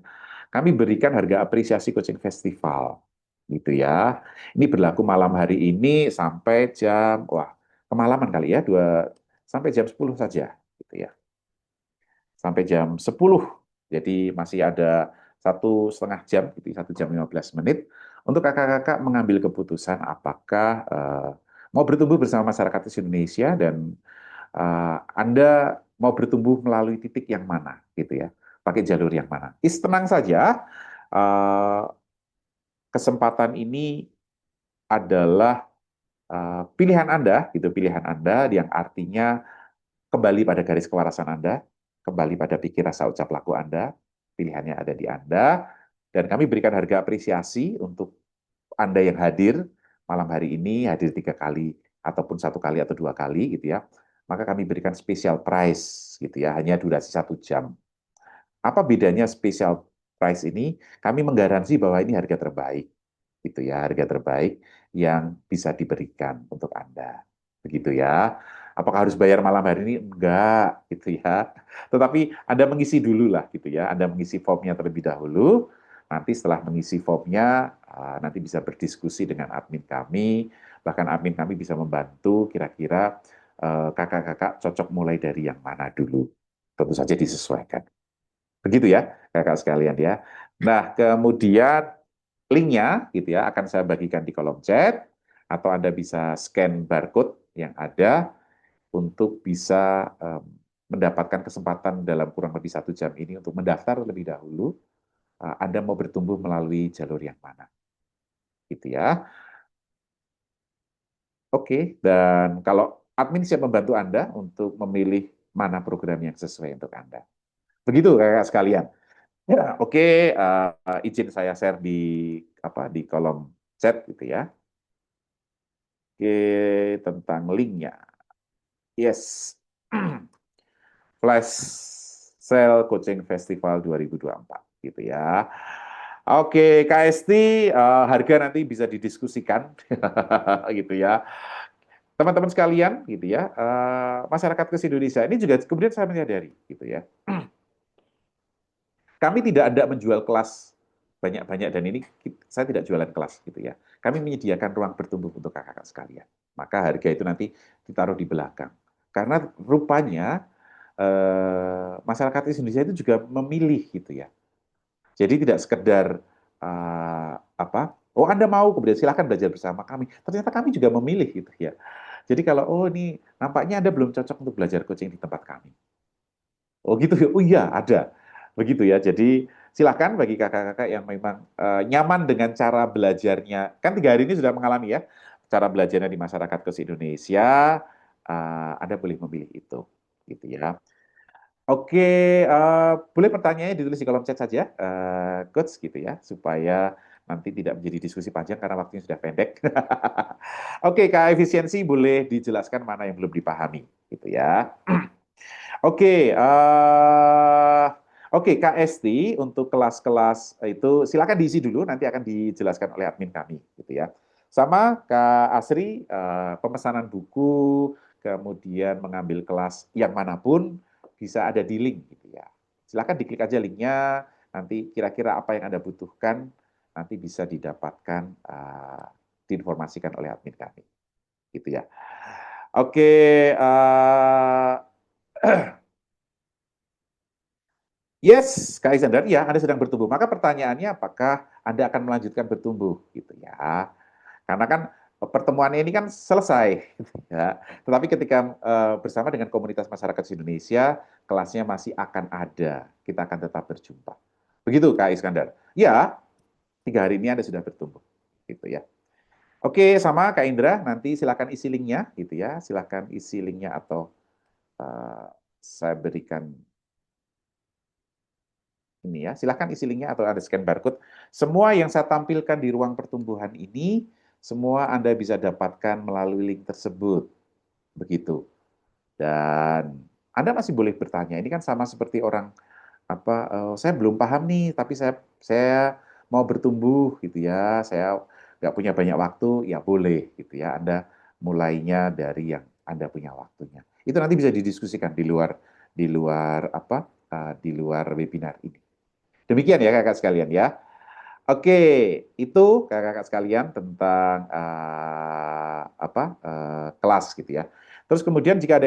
kami berikan harga apresiasi coaching festival gitu ya. Ini berlaku malam hari ini sampai jam kemalaman kali ya, sampai jam 10 saja gitu ya. Sampai jam 10. Jadi masih ada 1,5 jam, gitu, 1 jam 15 menit untuk kakak-kakak mengambil keputusan apakah mau bertumbuh bersama masyarakat Indonesia dan Anda mau bertumbuh melalui titik yang mana, gitu ya, pakai jalur yang mana. Tenang saja, uh, kesempatan ini adalah pilihan Anda, gitu, pilihan Anda yang artinya kembali pada garis kewarasan Anda, kembali pada pikir rasa ucap laku Anda, pilihannya ada di Anda, dan kami berikan harga apresiasi untuk Anda yang hadir malam hari ini, hadir 3 kali, ataupun 1 kali atau 2 kali, gitu ya, maka kami berikan special price, gitu ya, hanya durasi 1 jam. Apa bedanya special price ini? Kami menggaransi bahwa ini harga terbaik, gitu ya, harga terbaik yang bisa diberikan untuk Anda. Begitu ya. Apakah harus bayar malam hari ini? Enggak, gitu ya. Tetapi Anda mengisi dulu lah, gitu ya. Anda mengisi formnya terlebih dahulu. Nanti setelah mengisi formnya, nanti bisa berdiskusi dengan admin kami. Bahkan admin kami bisa membantu kira-kira kakak-kakak cocok mulai dari yang mana dulu. Tentu saja disesuaikan. Begitu ya, kakak sekalian ya. Nah, kemudian linknya gitu ya akan saya bagikan di kolom chat atau Anda bisa scan barcode yang ada untuk bisa mendapatkan kesempatan dalam kurang lebih 1 jam ini untuk mendaftar lebih dahulu. Anda mau bertumbuh melalui jalur yang mana, gitu ya. Oke, dan kalau admin siap membantu Anda untuk memilih mana program yang sesuai untuk Anda. Begitu kakak sekalian. Ya, oke, izin saya share di di kolom chat gitu ya. Oke, tentang linknya. Yes. Flash Sale Coaching Festival 2024 gitu ya. Oke, KST harga nanti bisa didiskusikan gitu ya. Teman-teman sekalian gitu ya, masyarakat ke Indonesia ini juga kemudian saya menyadari gitu ya. Kami tidak ada menjual kelas banyak-banyak dan ini saya tidak jualan kelas gitu ya. Kami menyediakan ruang bertumbuh untuk kakak-kakak sekalian. Maka harga itu nanti ditaruh di belakang. Karena rupanya masyarakat Indonesia itu juga memilih gitu ya. Jadi tidak sekedar oh Anda mau kemudian silakan belajar bersama kami. Ternyata kami juga memilih gitu ya. Jadi kalau oh ini nampaknya Anda belum cocok untuk belajar coaching di tempat kami. Oh gitu ya. Oh iya, ada. Begitu ya. Jadi silahkan bagi kakak-kakak yang memang nyaman dengan cara belajarnya. Kan 3 hari ini sudah mengalami ya, cara belajarnya di masyarakat Coach Indonesia, Anda boleh memilih itu, gitu ya. Oke, boleh pertanyaannya ditulis di kolom chat saja, Coach, gitu ya, supaya nanti tidak menjadi diskusi panjang karena waktunya sudah pendek. Oke, Kak Efisiensi boleh dijelaskan mana yang belum dipahami, gitu ya. Oke, oke Kak Esti untuk kelas-kelas itu silakan diisi dulu, nanti akan dijelaskan oleh admin kami, gitu ya. Sama Kak Asri, pemesanan buku, kemudian mengambil kelas yang manapun bisa ada di link, gitu ya. Silakan diklik aja linknya, nanti kira-kira apa yang Anda butuhkan nanti bisa didapatkan, diinformasikan oleh admin kami, gitu ya. Oke, yes, Kak Iskandar, ya, Anda sedang bertumbuh. Maka pertanyaannya apakah Anda akan melanjutkan bertumbuh, gitu ya. Karena kan pertemuan ini kan selesai, gitu ya. Tetapi ketika bersama dengan komunitas masyarakat Indonesia, kelasnya masih akan ada. Kita akan tetap berjumpa. Begitu, Kak Iskandar. Ya, 3 hari ini Anda sudah bertumbuh, gitu ya. Oke, sama Kak Indra, nanti silakan isi linknya, gitu ya. Silakan isi linknya atau uh, saya berikan ini ya, silahkan isi linknya atau ada scan barcode. Semua yang saya tampilkan di ruang pertumbuhan ini, semua Anda bisa dapatkan melalui link tersebut. Begitu. Dan Anda masih boleh bertanya. Ini kan sama seperti orang saya belum paham nih, tapi saya mau bertumbuh gitu ya. Saya nggak punya banyak waktu, ya boleh gitu ya. Anda mulainya dari yang Anda punya waktunya. Itu nanti bisa didiskusikan di luar webinar ini. Demikian ya kakak sekalian ya. Oke, itu kakak-kakak sekalian tentang kelas gitu ya. Terus kemudian jika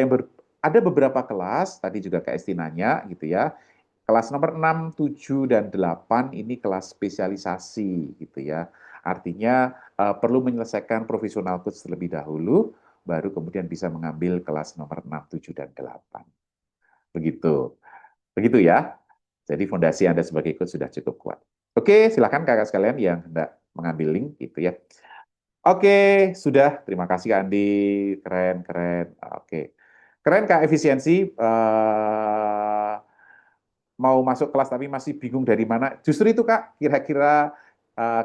ada beberapa kelas, tadi juga Kak Esti nanya gitu ya. Kelas nomor 6, 7 dan 8 ini kelas spesialisasi gitu ya. Artinya perlu menyelesaikan profesional coach terlebih dahulu baru kemudian bisa mengambil kelas nomor 6, 7 dan 8. Begitu. Begitu ya. Jadi fondasi Anda sebagai coach sudah cukup kuat. Oke, silakan kakak sekalian yang hendak mengambil link gitu ya. Oke, sudah. Terima kasih Kak Andi. Keren, keren. Oke. Keren Kak Efisiensi. Mau masuk kelas tapi masih bingung dari mana. Justru itu Kak, kira-kira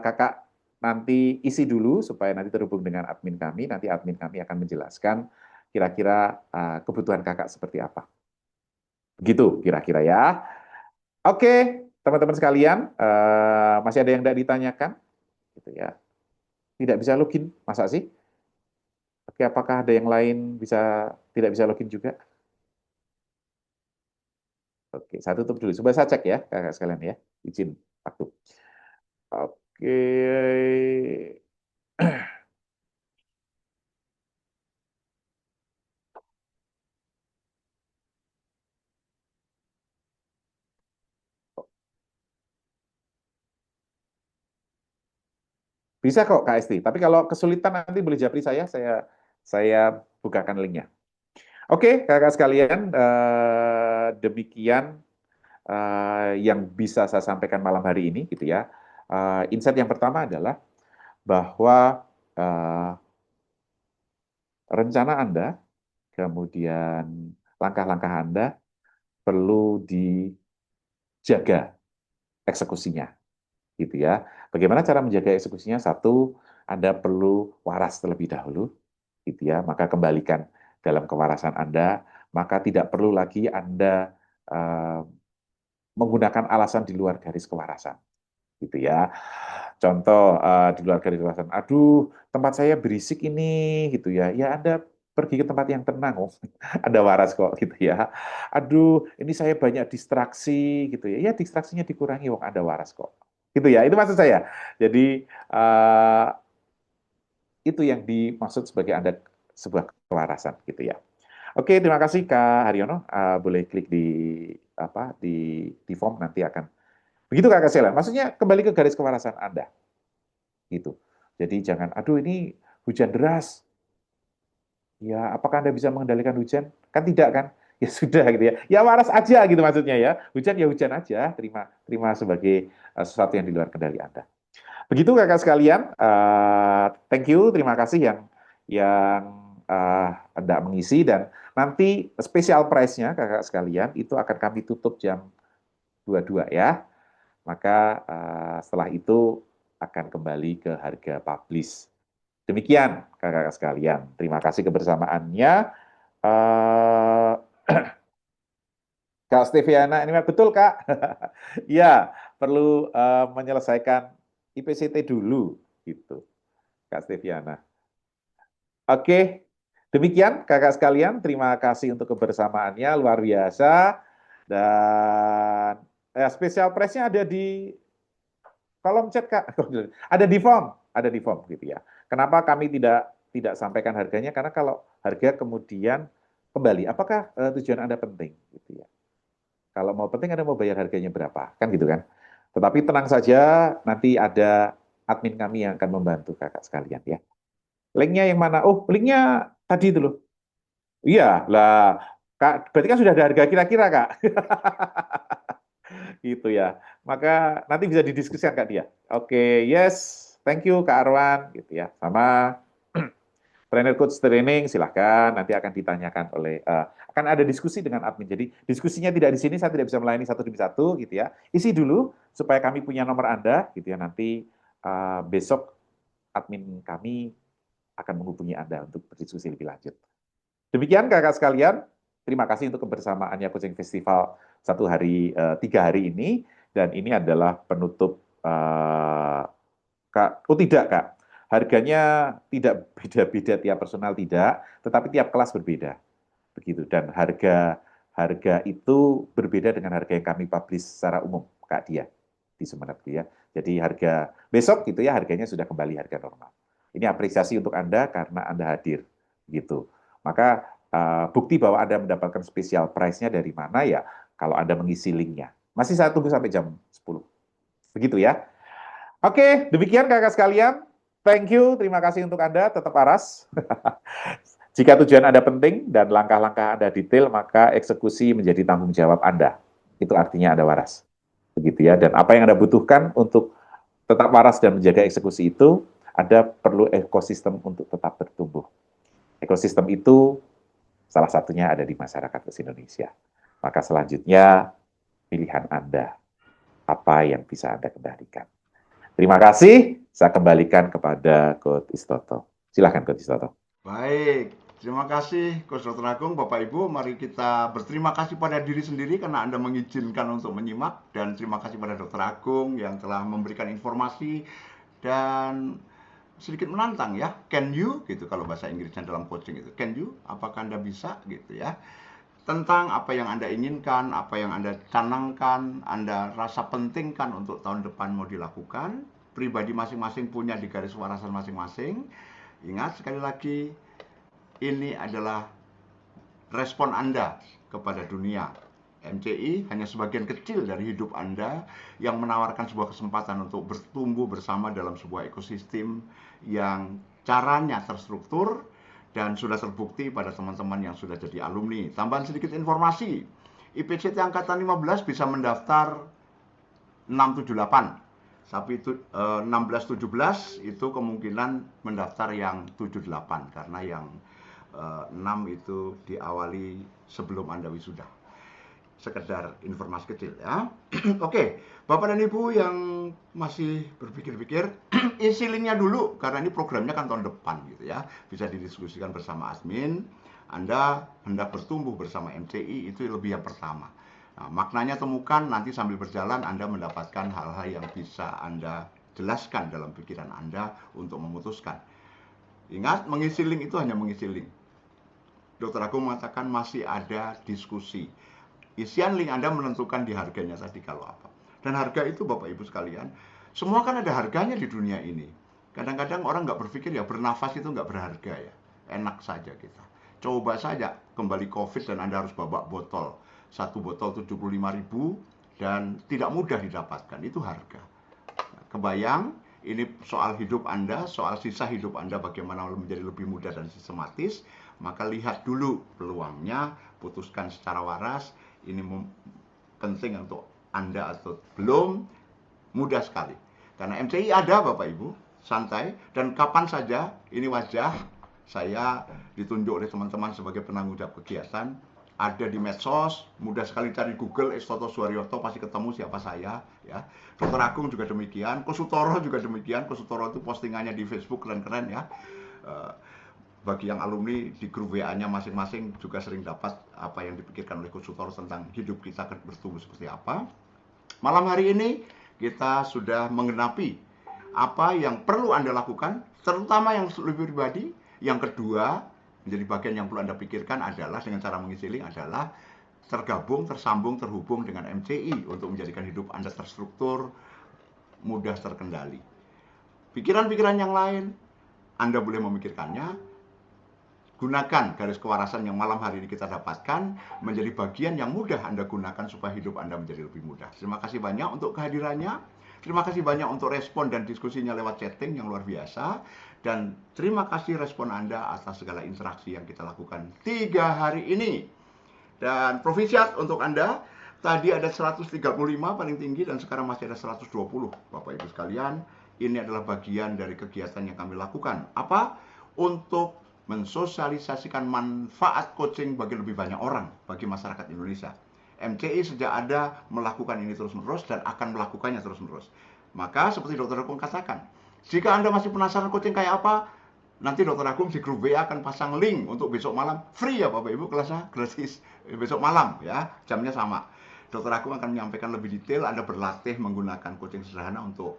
kakak nanti isi dulu supaya nanti terhubung dengan admin kami. Nanti admin kami akan menjelaskan kira-kira kebutuhan kakak seperti apa. Begitu kira-kira ya. Oke, teman-teman sekalian, masih ada yang tidak ditanyakan? Gitu ya. Tidak bisa login, masa sih? Oke, apakah ada yang lain tidak bisa login juga? Oke, saya tutup dulu. Coba saya cek ya, kakak sekalian ya. Izin waktu. Oke, bisa kok Kak Esti. Tapi kalau kesulitan nanti boleh japri saya bukakan linknya. Oke, kakak sekalian, demikian yang bisa saya sampaikan malam hari ini, gitu ya. Insight yang pertama adalah bahwa rencana Anda, kemudian langkah-langkah Anda perlu dijaga eksekusinya, gitu ya. Bagaimana cara menjaga eksekusinya? Satu, Anda perlu waras terlebih dahulu, gitu ya. Maka kembalikan dalam kewarasan Anda, maka tidak perlu lagi Anda menggunakan alasan di luar garis kewarasan, gitu ya. Contoh di luar garis kewarasan, aduh tempat saya berisik ini, gitu ya. Ya Anda pergi ke tempat yang tenang, oh. Ada waras kok, gitu ya. Aduh ini saya banyak distraksi, gitu ya. Ya distraksinya dikurangi, wong ada waras kok. Gitu ya, itu maksud saya. Jadi itu yang dimaksud sebagai Anda sebuah kewarasan, gitu ya. Oke, terima kasih Kak Haryono. Boleh klik di form nanti akan begitu Kak Sela. Maksudnya kembali ke garis kewarasan Anda gitu. Jadi jangan aduh ini hujan deras. Ya, apakah Anda bisa mengendalikan hujan? Kan tidak kan? ya sudah gitu ya. Ya waras aja gitu maksudnya ya. Hujan ya hujan aja, terima sebagai sesuatu yang di luar kendali Anda. Begitu kakak sekalian, thank you, terima kasih yang Anda mengisi dan nanti special price-nya kakak sekalian itu akan kami tutup jam 22 ya. Maka setelah itu akan kembali ke harga publish. Demikian kakak sekalian. Terima kasih kebersamaannya. Uh, Kak Steviana, ini betul Kak. Ya, perlu menyelesaikan IPCT dulu gitu, Kak Steviana. Oke, demikian kakak sekalian. Terima kasih untuk kebersamaannya, luar biasa. Dan special price-nya ada di kolom chat Kak. Ada di form gitu ya. Kenapa kami tidak sampaikan harganya? Karena kalau harga kemudian kembali, apakah tujuan Anda penting gitu ya? Kalau mau penting Anda mau bayar harganya berapa, kan gitu kan? Tetapi tenang saja, nanti ada admin kami yang akan membantu kakak sekalian ya. Linknya yang mana? Oh, linknya tadi itu loh. Iya, lah, Kak, berarti kan sudah ada harga kira-kira, Kak. Gitu ya. Maka nanti bisa didiskusikan Kak dia. Oke, yes. Thank you Kak Arwan gitu ya. Sama trainer coach training silahkan nanti akan ditanyakan oleh akan ada diskusi dengan admin. Jadi diskusinya tidak di sini, saya tidak bisa melayani satu demi satu gitu ya. Isi dulu supaya kami punya nomor Anda gitu ya. Nanti besok admin kami akan menghubungi Anda untuk berdiskusi lebih lanjut. Demikian kakak sekalian, terima kasih untuk kebersamaannya Coaching Festival 3 hari ini, dan ini adalah penutup, Kak. Oh tidak Kak, harganya tidak beda-beda tiap personal tidak, tetapi tiap kelas berbeda, begitu. Dan harga itu berbeda dengan harga yang kami publish secara umum, Kak Dia, di Sumeneb ya. Jadi harga besok gitu ya, harganya sudah kembali harga normal. Ini apresiasi untuk Anda karena Anda hadir, gitu. Maka bukti bahwa Anda mendapatkan special price-nya dari mana ya, kalau Anda mengisi link-nya. Masih saya tunggu sampai jam 10. Begitu ya. Oke, demikian kakak sekalian. Thank you, terima kasih untuk Anda, tetap waras. Jika tujuan Anda penting dan langkah-langkah Anda detail, maka eksekusi menjadi tanggung jawab Anda. Itu artinya Anda waras. Begitu ya. Dan apa yang Anda butuhkan untuk tetap waras dan menjaga eksekusi itu, Anda perlu ekosistem untuk tetap bertumbuh. Ekosistem itu salah satunya ada di masyarakat Indonesia. Maka selanjutnya pilihan Anda, apa yang bisa Anda kendalikan. Terima kasih, saya kembalikan kepada Coach Istoto. Silakan Coach Istoto. Baik, terima kasih Coach Dr. Agung, Bapak Ibu. Mari kita berterima kasih pada diri sendiri karena Anda mengizinkan untuk menyimak, dan terima kasih pada Dr. Agung yang telah memberikan informasi dan sedikit menantang ya. Can you gitu kalau bahasa Inggrisnya dalam coaching itu. Can you? Apakah Anda bisa gitu ya? Tentang apa yang Anda inginkan, apa yang Anda canangkan, Anda rasa pentingkan untuk tahun depan mau dilakukan. Pribadi masing-masing punya di garis warasan masing-masing. Ingat sekali lagi, ini adalah respon Anda kepada dunia. MCI hanya sebagian kecil dari hidup Anda yang menawarkan sebuah kesempatan untuk bertumbuh bersama dalam sebuah ekosistem yang caranya terstruktur dan sudah terbukti pada teman-teman yang sudah jadi alumni. Tambahan sedikit informasi, IPCT Angkatan 15 bisa mendaftar 678. Tapi itu 16-17 itu kemungkinan mendaftar yang 78 karena yang 6 itu diawali sebelum Anda wisuda. Sekedar informasi kecil ya. Oke, Bapak dan Ibu yang masih berpikir-pikir, isi linknya dulu karena ini programnya kan tahun depan gitu ya. Bisa didiskusikan bersama admin. Anda hendak bertumbuh bersama MCI itu lebih yang pertama. Nah, maknanya temukan, nanti sambil berjalan Anda mendapatkan hal-hal yang bisa Anda jelaskan dalam pikiran Anda untuk memutuskan. Ingat, mengisi link itu hanya mengisi link. Dr. Agung mengatakan masih ada diskusi. Isian link Anda menentukan di harganya tadi kalau apa. Dan harga itu Bapak Ibu sekalian, semua kan ada harganya di dunia ini. Kadang-kadang orang nggak berpikir ya bernafas itu nggak berharga ya. Enak saja kita. Coba saja kembali COVID dan Anda harus bawa botol. Satu botol 75.000 dan tidak mudah didapatkan. Itu harga. Kebayang, ini soal hidup Anda, soal sisa hidup Anda bagaimana menjadi lebih mudah dan sistematis. Maka lihat dulu peluangnya, putuskan secara waras, ini penting untuk Anda atau belum, mudah sekali. Karena MCI ada Bapak Ibu, santai, dan kapan saja ini wajah saya ditunjuk oleh teman-teman sebagai penanggung jawab kegiatan, ada di medsos, mudah sekali cari Google Toto Suharyoto pasti ketemu siapa saya, ya. Dr. Agung juga demikian, Kosutoro juga demikian. Kosutoro itu postingannya di Facebook keren-keren ya. Bagi yang alumni di grup WA-nya masing-masing juga sering dapat apa yang dipikirkan oleh Kosutoro tentang hidup kita akan bertumbuh seperti apa. Malam hari ini kita sudah menggenapi apa yang perlu Anda lakukan, terutama yang lebih pribadi. Yang kedua, menjadi bagian yang perlu Anda pikirkan adalah dengan cara mengisi link adalah tergabung, tersambung, terhubung dengan MCI untuk menjadikan hidup Anda terstruktur, mudah terkendali. Pikiran-pikiran yang lain, Anda boleh memikirkannya, gunakan garis kewarasan yang malam hari ini kita dapatkan menjadi bagian yang mudah Anda gunakan supaya hidup Anda menjadi lebih mudah. Terima kasih banyak untuk kehadirannya. Terima kasih banyak untuk respon dan diskusinya lewat chatting yang luar biasa. Dan terima kasih respon Anda atas segala interaksi yang kita lakukan 3 hari ini. Dan profisiat untuk Anda, tadi ada 135 paling tinggi dan sekarang masih ada 120. Bapak Ibu sekalian, ini adalah bagian dari kegiatan yang kami lakukan. Apa? Untuk mensosialisasikan manfaat coaching bagi lebih banyak orang, bagi masyarakat Indonesia. MCI sejak ada melakukan ini terus-menerus dan akan melakukannya terus-menerus. Maka seperti Dr. Agung katakan, jika Anda masih penasaran coaching kayak apa, nanti Dr. Agung di grup WA akan pasang link untuk besok malam. Free ya Bapak Ibu, kelasnya gratis. Besok malam ya, jamnya sama. Dr. Agung akan menyampaikan lebih detail. Anda berlatih menggunakan coaching sederhana untuk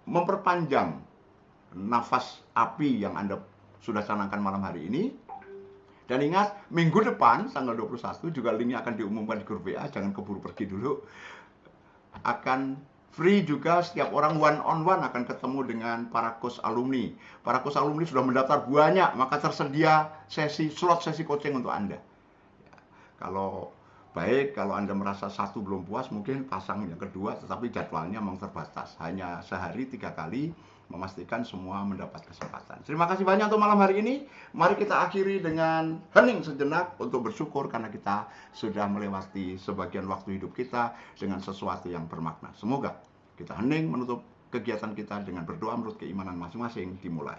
memperpanjang nafas api yang Anda sudah canangkan malam hari ini. Dan ingat, minggu depan, tanggal 21, juga linknya akan diumumkan di grup WA, jangan keburu pergi dulu. Akan free juga, setiap orang one on one akan ketemu dengan para coach alumni. Para coach alumni sudah mendaftar banyak, maka tersedia slot sesi coaching untuk Anda. Ya, kalau baik, kalau Anda merasa satu belum puas, mungkin pasang yang kedua, tetapi jadwalnya memang terbatas. Hanya sehari 3 kali, memastikan semua mendapat kesempatan. Terima kasih banyak untuk malam hari ini. Mari kita akhiri dengan hening sejenak untuk bersyukur karena kita sudah melewati sebagian waktu hidup kita dengan sesuatu yang bermakna. Semoga kita hening menutup kegiatan kita dengan berdoa menurut keimanan masing-masing dimulai.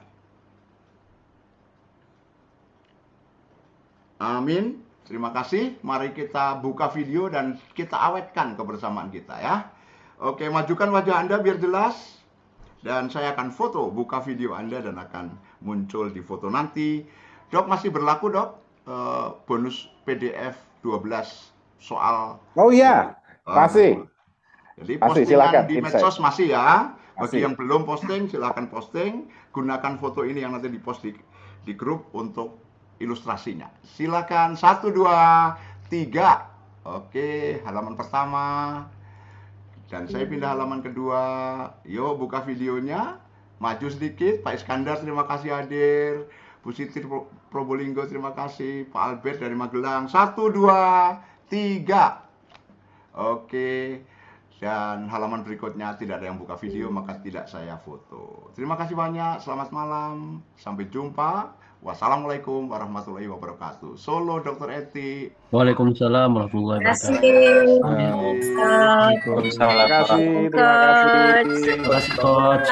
Amin. Terima kasih. Mari kita buka video dan kita awetkan kebersamaan kita ya. Oke, majukan wajah Anda biar jelas. Dan saya akan foto, buka video Anda dan akan muncul di foto nanti. Dok, masih berlaku dok, bonus PDF 12 soal. Oh iya, masih. Jadi Masih, postingan silakan, di insight. medsos masih ya. Bagi Masih. yang belum posting, silakan posting. Gunakan foto ini yang nanti dipost di grup untuk ilustrasinya. Silakan 1, 2, 3. Oke, halaman pertama. Dan saya pindah halaman kedua. Yuk buka videonya. Maju sedikit. Pak Iskandar terima kasih hadir. Bu Siti Probolinggo terima kasih. Pak Albert dari Magelang. 1, 2, 3. Oke. Dan halaman berikutnya tidak ada yang buka video, maka tidak saya foto. Terima kasih banyak. Selamat malam. Sampai jumpa. Wassalamualaikum warahmatullahi wabarakatuh. Solo Dr. Eti. Waalaikumsalam warahmatullahi Terima wabarakatuh. kasih. Terima kasih, terima kasih. Terima kasih coach.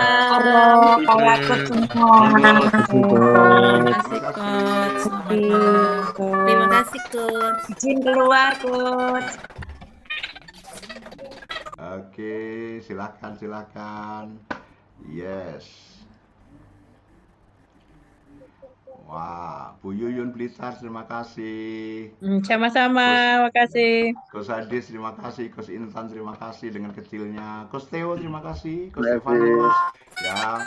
Para ikut semua. Terima kasih coach. Terima kasih coach. Selamat malam. Terima kasih coach. Izin keluar, Coach. Oke, silakan. Yes. Wah, Bu Yuyun Blitar, terima kasih. Sama-sama, makasih. Coach Hadis, terima kasih. Coach Intan, terima kasih dengan kecilnya. Coach Theo, terima kasih. Coach Stefanus, ya.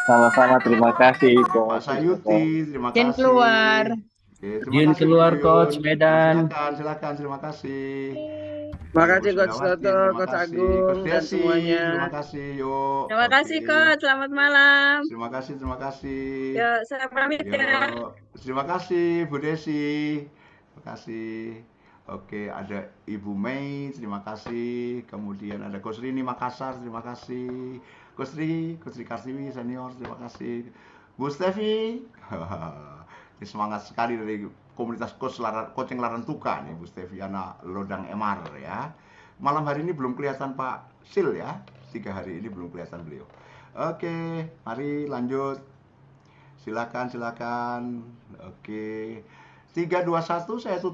Sama-sama, terima kasih. Pak Sayuti, terima kasih. Izin keluar. Oke, terima Izin kasih, keluar, Bu Yuyun. Coach Medan. Silakan, terima kasih. Terima kasih Bu Coach Sundawati, Toto, terima Coach kasih. Agung, Coach dan Desi, semuanya. terima kasih. Yuk. Terima kasih, Oke. Coach. Selamat malam. Terima kasih. Yuk, saya pamit ya. Yo, terima kasih Bu Desi. Terima kasih. Oke, ada Ibu Mei, terima kasih. Kemudian ada Coach Rini Makassar, terima kasih. Coach Ri Kartiwi senior, terima kasih. Bu Stevi, ini semangat sekali dari komunitas coaching Larantuka nih, Bu Steviana Lodang Emar ya. Malam hari ini belum kelihatan Pak Sil ya. 3 hari ini belum kelihatan beliau. Oke, mari lanjut. Silakan. Oke. 3, 2, 1 saya tutup.